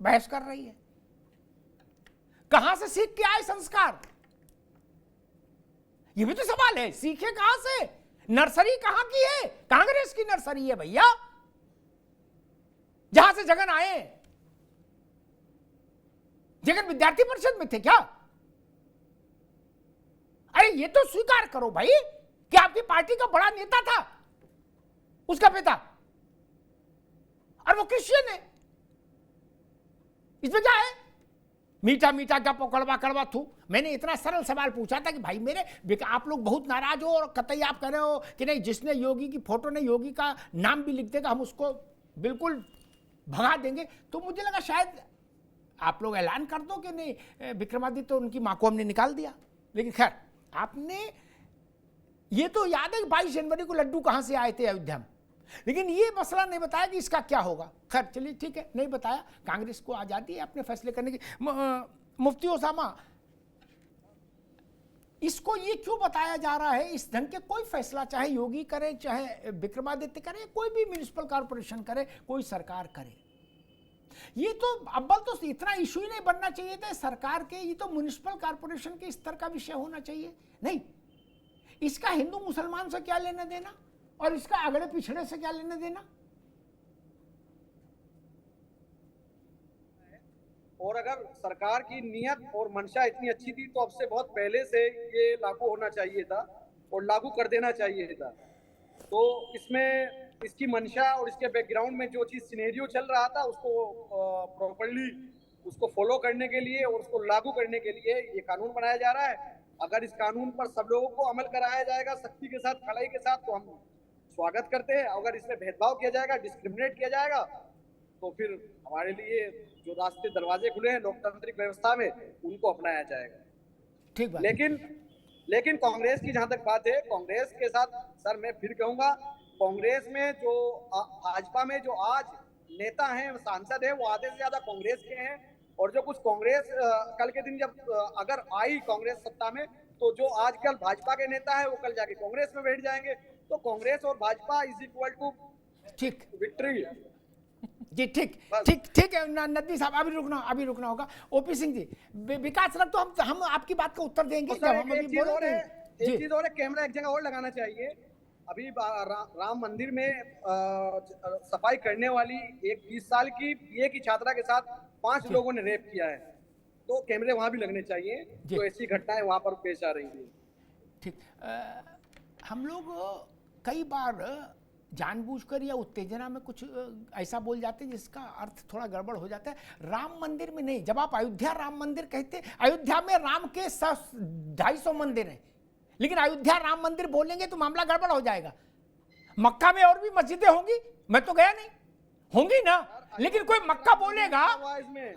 बहस कर रही है। कहां से सीख के आए संस्कार? ये भी तो सवाल है, सीखे कहां से? नर्सरी कहां की है? कांग्रेस की नर्सरी है भैया, जहां से जगन आए। जगन विद्यार्थी परिषद में थे क्या? अरे ये तो स्वीकार करो भाई कि आपकी पार्टी का बड़ा नेता था उसका पिता, और वो क्रिश्चियन है। इसमें क्या है? मीठा मीठा क्या कड़वा कड़वा थू। मैंने इतना सरल सवाल पूछा था कि भाई मेरे आप लोग बहुत नाराज हो और कतई आप कह रहे हो कि नहीं, जिसने योगी की फोटो ने योगी का नाम भी लिख देगा हम उसको बिल्कुल भगा देंगे। तो मुझे लगा शायद आप लोग ऐलान कर दो कि नहीं विक्रमादित्य उनकी मां को हमने निकाल दिया। लेकिन खैर, आपने ये तो याद है 22 जनवरी को लड्डू कहां से आए थे अयोध्या में। लेकिन ये मसला नहीं बताया कि इसका क्या होगा। खैर चलिए ठीक है, नहीं बताया, कांग्रेस को आज़ादी है अपने फैसले करने की। मुफ्ती ओसामा, इसको ये क्यों बताया जा रहा है इस ढंग के कोई फैसला चाहे योगी करे, चाहे विक्रमादित्य करे, कोई भी म्युनिसिपल कॉरपोरेशन करे, कोई सरकार करे, ये तो अव्वल तो इतना इशू ही नहीं बनना चाहिए था सरकार के, ये तो म्युनिसिपल कॉरपोरेशन के स्तर का विषय होना चाहिए। नहीं, इसका हिंदू मुसलमान से क्या लेना देना और इसका अगड़े पिछड़े से क्या लेना देना। और अगर सरकार की नीयत और मंशा इतनी अच्छी थी तो अब से बहुत पहले से ये लागू होना चाहिए था और लागू कर देना चाहिए था। तो इसमें इसकी मंशा और इसके बैकग्राउंड में जो चीज सिनेरियो चल रहा था उसको प्रॉपर्ली उसको फॉलो करने के लिए और उसको लागू करने के लिए ये कानून बनाया जा रहा है। अगर इस कानून पर सब लोगों को अमल कराया जाएगा सख्ती के साथ, कड़ाई के साथ, तो हम स्वागत करते हैं। अगर इसमें भेदभाव किया जाएगा, डिस्क्रिमिनेट किया जाएगा, तो फिर हमारे लिए जो रास्ते दरवाजे खुले हैं लोकतांत्रिक व्यवस्था में उनको अपनाया जाएगा। ठीक बात। लेकिन कांग्रेस की जहां तक बात है, कांग्रेस के साथ सर मैं फिर कहूंगा, कांग्रेस में जो भाजपा में जो आज नेता हैं, सांसद हैं, वो आधे से ज्यादा कांग्रेस के हैं। और जो कुछ कांग्रेस कल के दिन जब अगर आई कांग्रेस सत्ता में, तो जो आजकल भाजपा के नेता है वो कल जाके कांग्रेस में बैठ जाएंगे। तो कांग्रेस और भाजपा इज इक्वल टू ठीक विक्ट्री जी। ठीक है नदवी साहब, अभी रुकना होगा। ओपी सिंह जी, विकास रख, तो हम आपकी बात का उत्तर देंगे। एक चीज और है, कैमरा एक जगह और लगाना चाहिए। अभी राम मंदिर में सफाई करने वाली एक 20 साल की बीए की छात्रा के साथ 5 लोगों ने रेप किया है, तो कैमरे वहां भी लगने चाहिए। तो ऐसी घटनाएं वहां पर पेश आ रही है। ठीक, हम लोग कई बार जानबूझकर या उत्तेजना में कुछ ऐसा बोल जाते हैं जिसका अर्थ थोड़ा गड़बड़ हो जाता है। राम मंदिर में नहीं, जब आप अयोध्या राम मंदिर कहते, अयोध्या में राम के 250 मंदिर हैं, लेकिन अयोध्या राम मंदिर बोलेंगे तो मामला गड़बड़ हो जाएगा। मक्का में और भी मस्जिदें होंगी, मैं तो गया नहीं, होंगी ना, लेकिन कोई मक्का बोलेगा,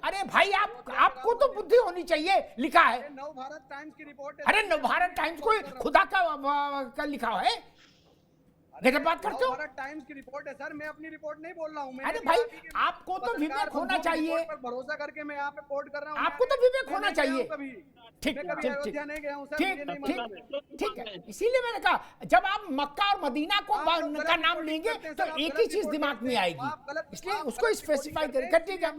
अरे भाई आपको तो बुद्धि होनी चाहिए। लिखा है नवभारत टाइम्स की रिपोर्ट है। अरे नवभारत टाइम्स कोई खुदा का लिखा है, बात करते हो। टाइम्स की रिपोर्ट है सर, मैं अपनी रिपोर्ट नहीं बोल रहा हूँ। अरे भाई आपको तो विवेक होना चाहिए, भरोसा करके मैं यहाँ पे कोट कर रहा हूँ। आपको तो विवेक होना चाहिए। ठीक है, इसीलिए मैंने कहा जब आप मक्का और मदीना का नाम लेंगे तो एक ही चीज दिमाग में आएगी, इसलिए उसको स्पेसिफाई करके। ठीक है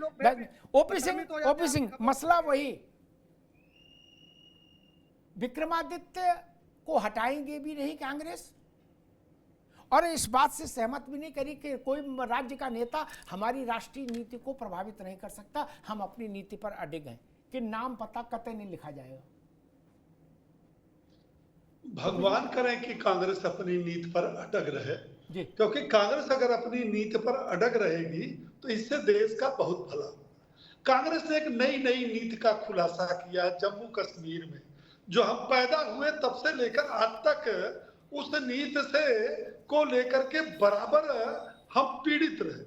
ओपी सिंह, मसला वही, विक्रमादित्य को हटाएंगे भी नहीं कांग्रेस, और इस बात से सहमत भी नहीं करी कि कोई राज्य का नेता हमारी राष्ट्रीय नीति को प्रभावित नहीं कर सकता, हम अपनी नीति पर अडिग हैं कि नाम पता कतई नहीं लिखा जाएगा। भगवान करें कि कांग्रेस अपनी नीति पर अटक रहे, क्योंकि कांग्रेस अगर अपनी नीति पर अटक रहेगी तो इससे देश का बहुत भला। कांग्रेस ने एक नई नीति का खुलासा किया जम्मू कश्मीर में, जो हम पैदा हुए तब से लेकर आज तक उस नीति से को लेकर के बराबर हम पीड़ित रहे।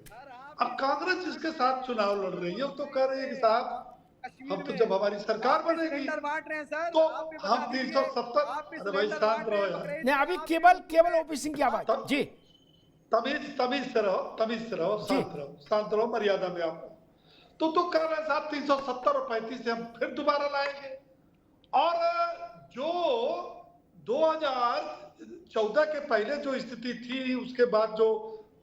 अब कांग्रेस जिसके साथ चुनाव लड़ रही है तो कह रही है कि साहब हम तो जब हमारी सरकार बनेगी तो हम 370। अरे भाई शांत रहो यार, नहीं अभी केवल ओपी सिंह की आवाज जी। तमीज से रहो, शांत रहो, मर्यादा में आप। तो कह रहे साहब 370 और 35 से हम फिर दोबारा लाएंगे। और जो 2014 के पहले जो स्थिति थी, उसके बाद जो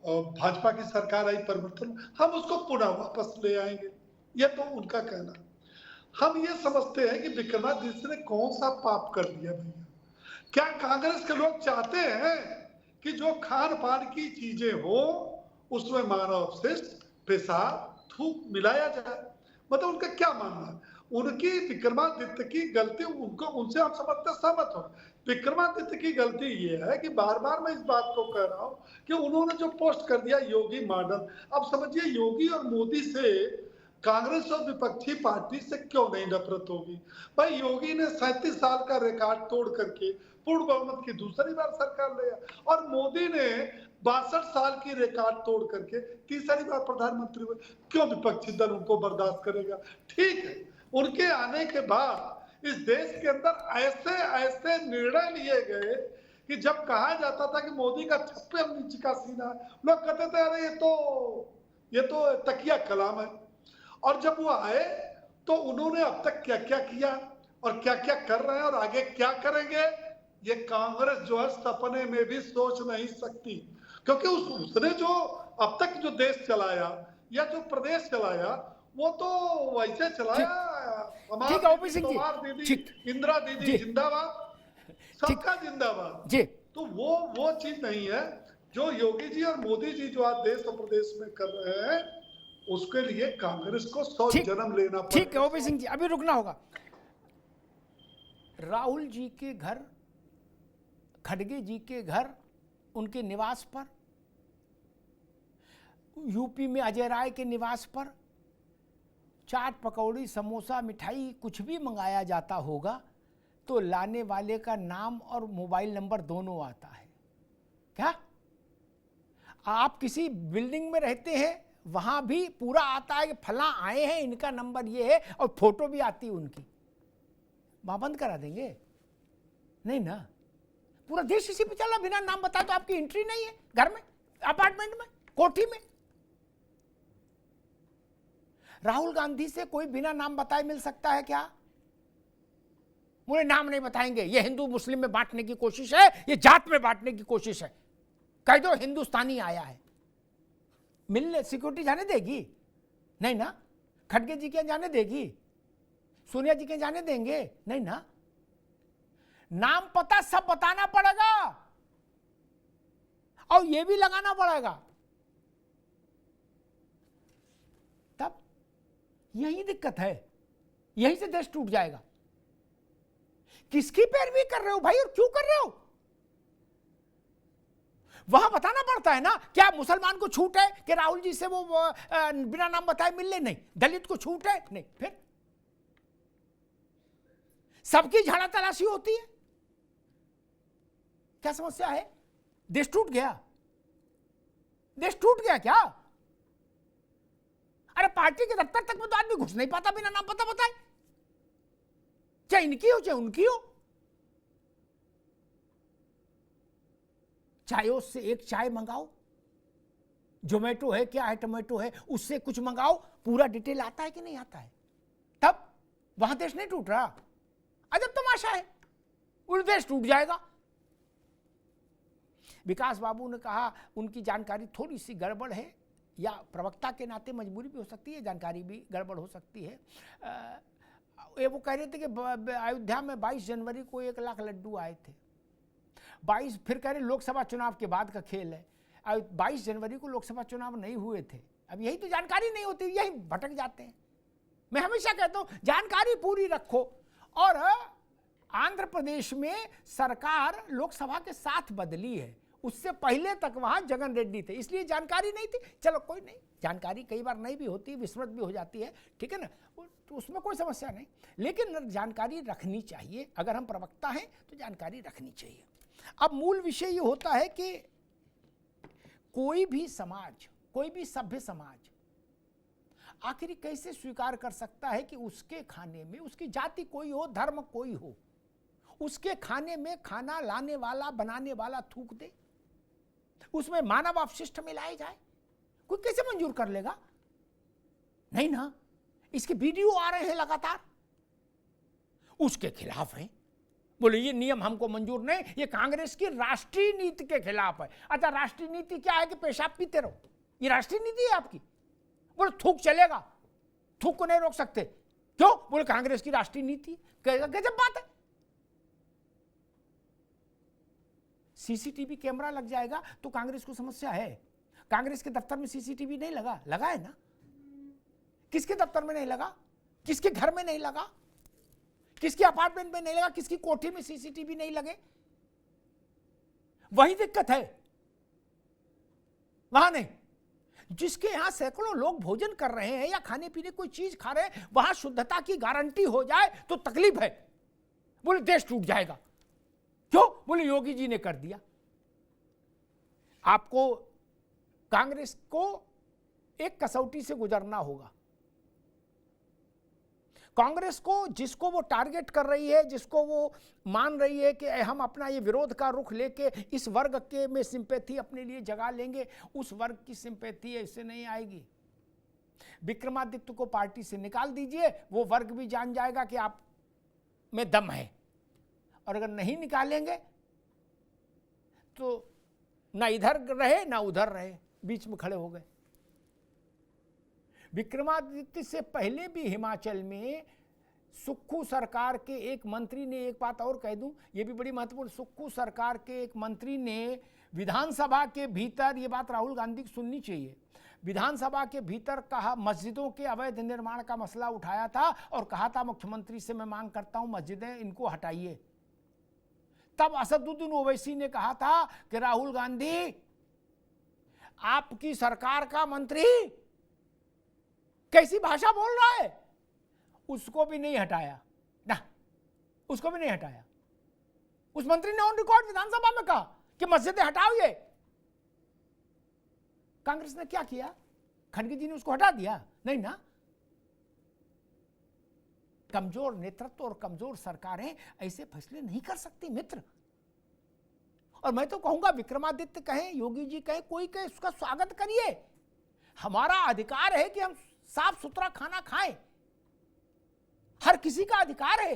भाजपा की सरकार आई परिवर्तन, हम उसको पुनः वापस ले आएंगे, ये तो उनका कहना। हम ये समझते हैं कि विक्रमादित्य ने कौन सा पाप कर दिया भैया। क्या कांग्रेस के लोग चाहते हैं कि जो खान पान की चीजें हो उसमें मानव अपशिष्ट, पेशाब, थूक मिलाया जाए? मतलब उनका क्या मानना है? उनकी विक्रमादित्य की गलती, उनको उनसे हम समझते सहमत हो। विक्रमादित्य की गलती ये है कि बार बार मैं इस बात को कह रहा हूँ कि उन्होंने जो पोस्ट कर दिया योगी मॉडल, अब समझिए योगी और मोदी से कांग्रेस और विपक्षी पार्टी से क्यों नहीं नफरत होगी भाई। योगी ने 37 साल का रिकॉर्ड तोड़ करके पूर्ण बहुमत की दूसरी बार सरकार लिया, और मोदी ने 62 साल की रिकॉर्ड तोड़ करके तीसरी बार प्रधानमंत्री हुए। क्यों विपक्षी दल उनको बर्दाश्त करेगा? ठीक है, उनके आने के बाद इस देश के अंदर ऐसे निर्णय लिए गए कि जब कहा जाता था कि मोदी का छप्पे नीचे का सीना है, लोग कहते थे अरे ये तो तकिया कलाम है। और जब वो आए तो उन्होंने अब तक क्या क्या किया और क्या क्या कर रहे हैं और आगे क्या करेंगे, ये कांग्रेस जो है सपने में भी सोच नहीं सकती। क्योंकि उसने जो अब तक जो देश चलाया या जो प्रदेश चलाया वो तो वैसे चलाया। हमारी दीदी इंदिरा दीदी जिंदाबाद, सबका जिंदाबाद जी। तो वो चीज नहीं है जो योगी जी और मोदी जी जो आज देश और प्रदेश में कर रहे हैं, उसके लिए कांग्रेस को 100 जन्म लेना पड़ेगा। ठीक है ओपी सिंह जी, अभी रुकना होगा। राहुल जी के घर, खड़गे जी के घर, उनके निवास पर, यूपी में अजय राय के निवास पर चाट पकौड़ी समोसा मिठाई कुछ भी मंगाया जाता होगा तो लाने वाले का नाम और मोबाइल नंबर दोनों आता है। क्या आप किसी बिल्डिंग में रहते हैं, वहां भी पूरा आता है कि फला आए हैं, इनका नंबर ये है, और फोटो भी आती है उनकी। वहां बंद करा देंगे? नहीं ना, पूरा देश इसी पे चला, बिना नाम बताए तो आपकी एंट्री नहीं है घर में, अपार्टमेंट में, कोठी में। राहुल गांधी से कोई बिना नाम बताए मिल सकता है क्या? मुझे नाम नहीं बताएंगे, ये हिंदू मुस्लिम में बांटने की कोशिश है, ये जात में बांटने की कोशिश है। कह दो हिंदुस्तानी आया है, मिलने सिक्योरिटी जाने देगी? नहीं ना। खड़गे जी के जाने देगी? सोनिया जी के जाने देंगे? नहीं ना। नाम पता सब बताना पड़ेगा और ये भी लगाना पड़ेगा, तब यही दिक्कत है, यही से देश टूट जाएगा। किसकी पैरवी कर रहे हो भाई और क्यों कर रहे हो? वहां बताना पड़ता है ना। क्या मुसलमान को छूट है कि राहुल जी से वो बिना नाम बताए मिल ले? नहीं। दलित को छूट है? नहीं। फिर सबकी झाड़ा तलाशी होती है, क्या समस्या है? देश टूट गया? देश टूट गया क्या? अरे पार्टी के दफ्तर तक में तो आदमी घुस नहीं पाता बिना नाम पता बताए, चाहे इनकी हो चाहे उनकी हो। चायों से एक चाय मंगाओ, जोमेटो है क्या है, टोमेटो है, उससे कुछ मंगाओ, पूरा डिटेल आता है कि नहीं आता है? तब वहां देश नहीं टूट रहा। अजब तमाशा है, वो देश टूट जाएगा। विकास बाबू ने कहा उनकी जानकारी थोड़ी सी गड़बड़ है, या प्रवक्ता के नाते मजबूरी भी हो सकती है, जानकारी भी गड़बड़ हो सकती है। वो कह रहे थे कि अयोध्या में 22 जनवरी को 1 लाख लड्डू आए थे। 22, फिर कह रहे लोकसभा चुनाव के बाद का खेल है। 22 जनवरी को लोकसभा चुनाव नहीं हुए थे। अब यही तो जानकारी नहीं होती, यही भटक जाते हैं। मैं हमेशा कहता हूं जानकारी पूरी रखो। और आंध्र प्रदेश में सरकार लोकसभा के साथ बदली है, उससे पहले तक वहां जगन रेड्डी थे, इसलिए जानकारी नहीं थी। चलो कोई नहीं, जानकारी कई बार नहीं भी होती, विस्मृत भी हो जाती है, ठीक है ना, तो उसमें कोई समस्या नहीं। लेकिन जानकारी रखनी चाहिए, अगर हम प्रवक्ता हैं तो जानकारी रखनी चाहिए। अब मूल विषय ये होता है कि कोई भी समाज, कोई भी सभ्य समाज आखिर कैसे स्वीकार कर सकता है कि उसके खाने में, उसकी जाति कोई हो, धर्म कोई हो, उसके खाने में खाना लाने वाला, बनाने वाला थूक दे, उसमें मानव अपशिष्ट मिलाए जाए? कोई कैसे मंजूर कर लेगा? नहीं ना। इसके वीडियो आ रहे हैं लगातार, उसके खिलाफ हैं, बोले ये नियम हमको मंजूर नहीं, ये कांग्रेस की राष्ट्रीय नीति के खिलाफ है। अच्छा, राष्ट्रीय नीति क्या है कि पेशाब पीते रहो, ये राष्ट्रीय नीति है आपकी? बोले थूक चलेगा, थूक को नहीं रोक सकते। क्यों? बोले कांग्रेस की राष्ट्रीय नीति। गजब बात है। सीसीटीवी कैमरा लग जाएगा तो कांग्रेस को समस्या है। कांग्रेस के दफ्तर में सीसीटीवी नहीं लगा? लगा है ना। किसके दफ्तर में नहीं लगा? किसके घर में नहीं लगा? किसके अपार्टमेंट में नहीं लगा? किसकी कोठी में सीसीटीवी नहीं लगे? वही दिक्कत है, वहां नहीं। जिसके यहां सैकड़ों लोग भोजन कर रहे हैं या खाने पीने कोई चीज खा रहे हैं, वहां शुद्धता की गारंटी हो जाए तो तकलीफ है। बोले देश टूट जाएगा। क्यों? बोले योगी जी ने कर दिया। आपको कांग्रेस को एक कसौटी से गुजरना होगा। कांग्रेस को जिसको वो टारगेट कर रही है, जिसको वो मान रही है कि हम अपना ये विरोध का रुख लेके इस वर्ग के में सिंपैथी अपने लिए जगा लेंगे, उस वर्ग की सिंपैथी इससे नहीं आएगी। विक्रमादित्य को पार्टी से निकाल दीजिए, वो वर्ग भी जान जाएगा कि आप में दम है, और अगर नहीं निकालेंगे तो ना इधर रहे ना उधर रहे, बीच में खड़े हो गए। विक्रमादित्य से पहले भी हिमाचल में सुक्खू सरकार के एक मंत्री ने, एक बात और कह दूं, ये भी बड़ी महत्वपूर्ण, सुक्खू सरकार के एक मंत्री ने विधानसभा के भीतर, ये बात राहुल गांधी को सुननी चाहिए, विधानसभा के भीतर कहा, मस्जिदों के अवैध निर्माण का मसला उठाया था और कहा था मुख्यमंत्री से मैं मांग करता हूं मस्जिदें इनको हटाइए। तब असदुद्दीन ओवैसी ने कहा था कि राहुल गांधी आपकी सरकार का मंत्री कैसी भाषा बोल रहा है, उसको भी नहीं हटाया ना, उसको भी नहीं हटाया। उस मंत्री ने ऑन रिकॉर्ड विधानसभा में कहा कि मस्जिदें हटाओ। ये कांग्रेस ने क्या किया? खड़गे जी ने उसको हटा दिया? नहीं ना। कमजोर नेतृत्व और कमजोर सरकारें ऐसे फैसले नहीं कर सकती मित्र। और मैं तो कहूंगा विक्रमादित्य कहें, योगी जी कहें, कोई कहे, उसका स्वागत करिए। हमारा अधिकार है कि हम साफ सुथरा खाना खाएं, हर किसी का अधिकार है,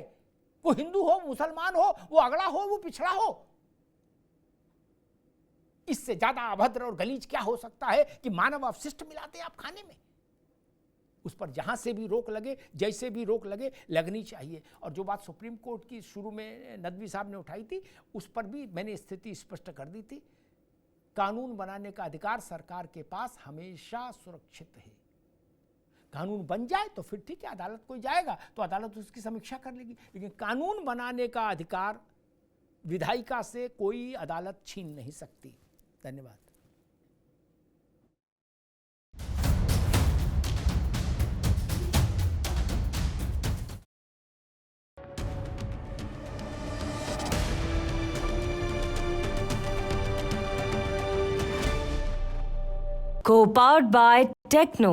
वो हिंदू हो, मुसलमान हो, वो अगड़ा हो, वो पिछड़ा हो। इससे ज्यादा अभद्र और गलीज क्या हो सकता है कि मानव अवशिष्ट मिलाते आप खाने में। उस पर जहां से भी रोक लगे, जैसे भी रोक लगे, लगनी चाहिए। और जो बात सुप्रीम कोर्ट की शुरू में नदवी साहब ने उठाई थी, उस पर भी मैंने स्थिति स्पष्ट कर दी थी। कानून बनाने का अधिकार सरकार के पास हमेशा सुरक्षित है। कानून बन जाए तो फिर ठीक है, अदालत कोई जाएगा तो अदालत उसकी समीक्षा कर लेगी, लेकिन कानून बनाने का अधिकार विधायिका से कोई अदालत छीन नहीं सकती। धन्यवाद। Co-powered by Techno.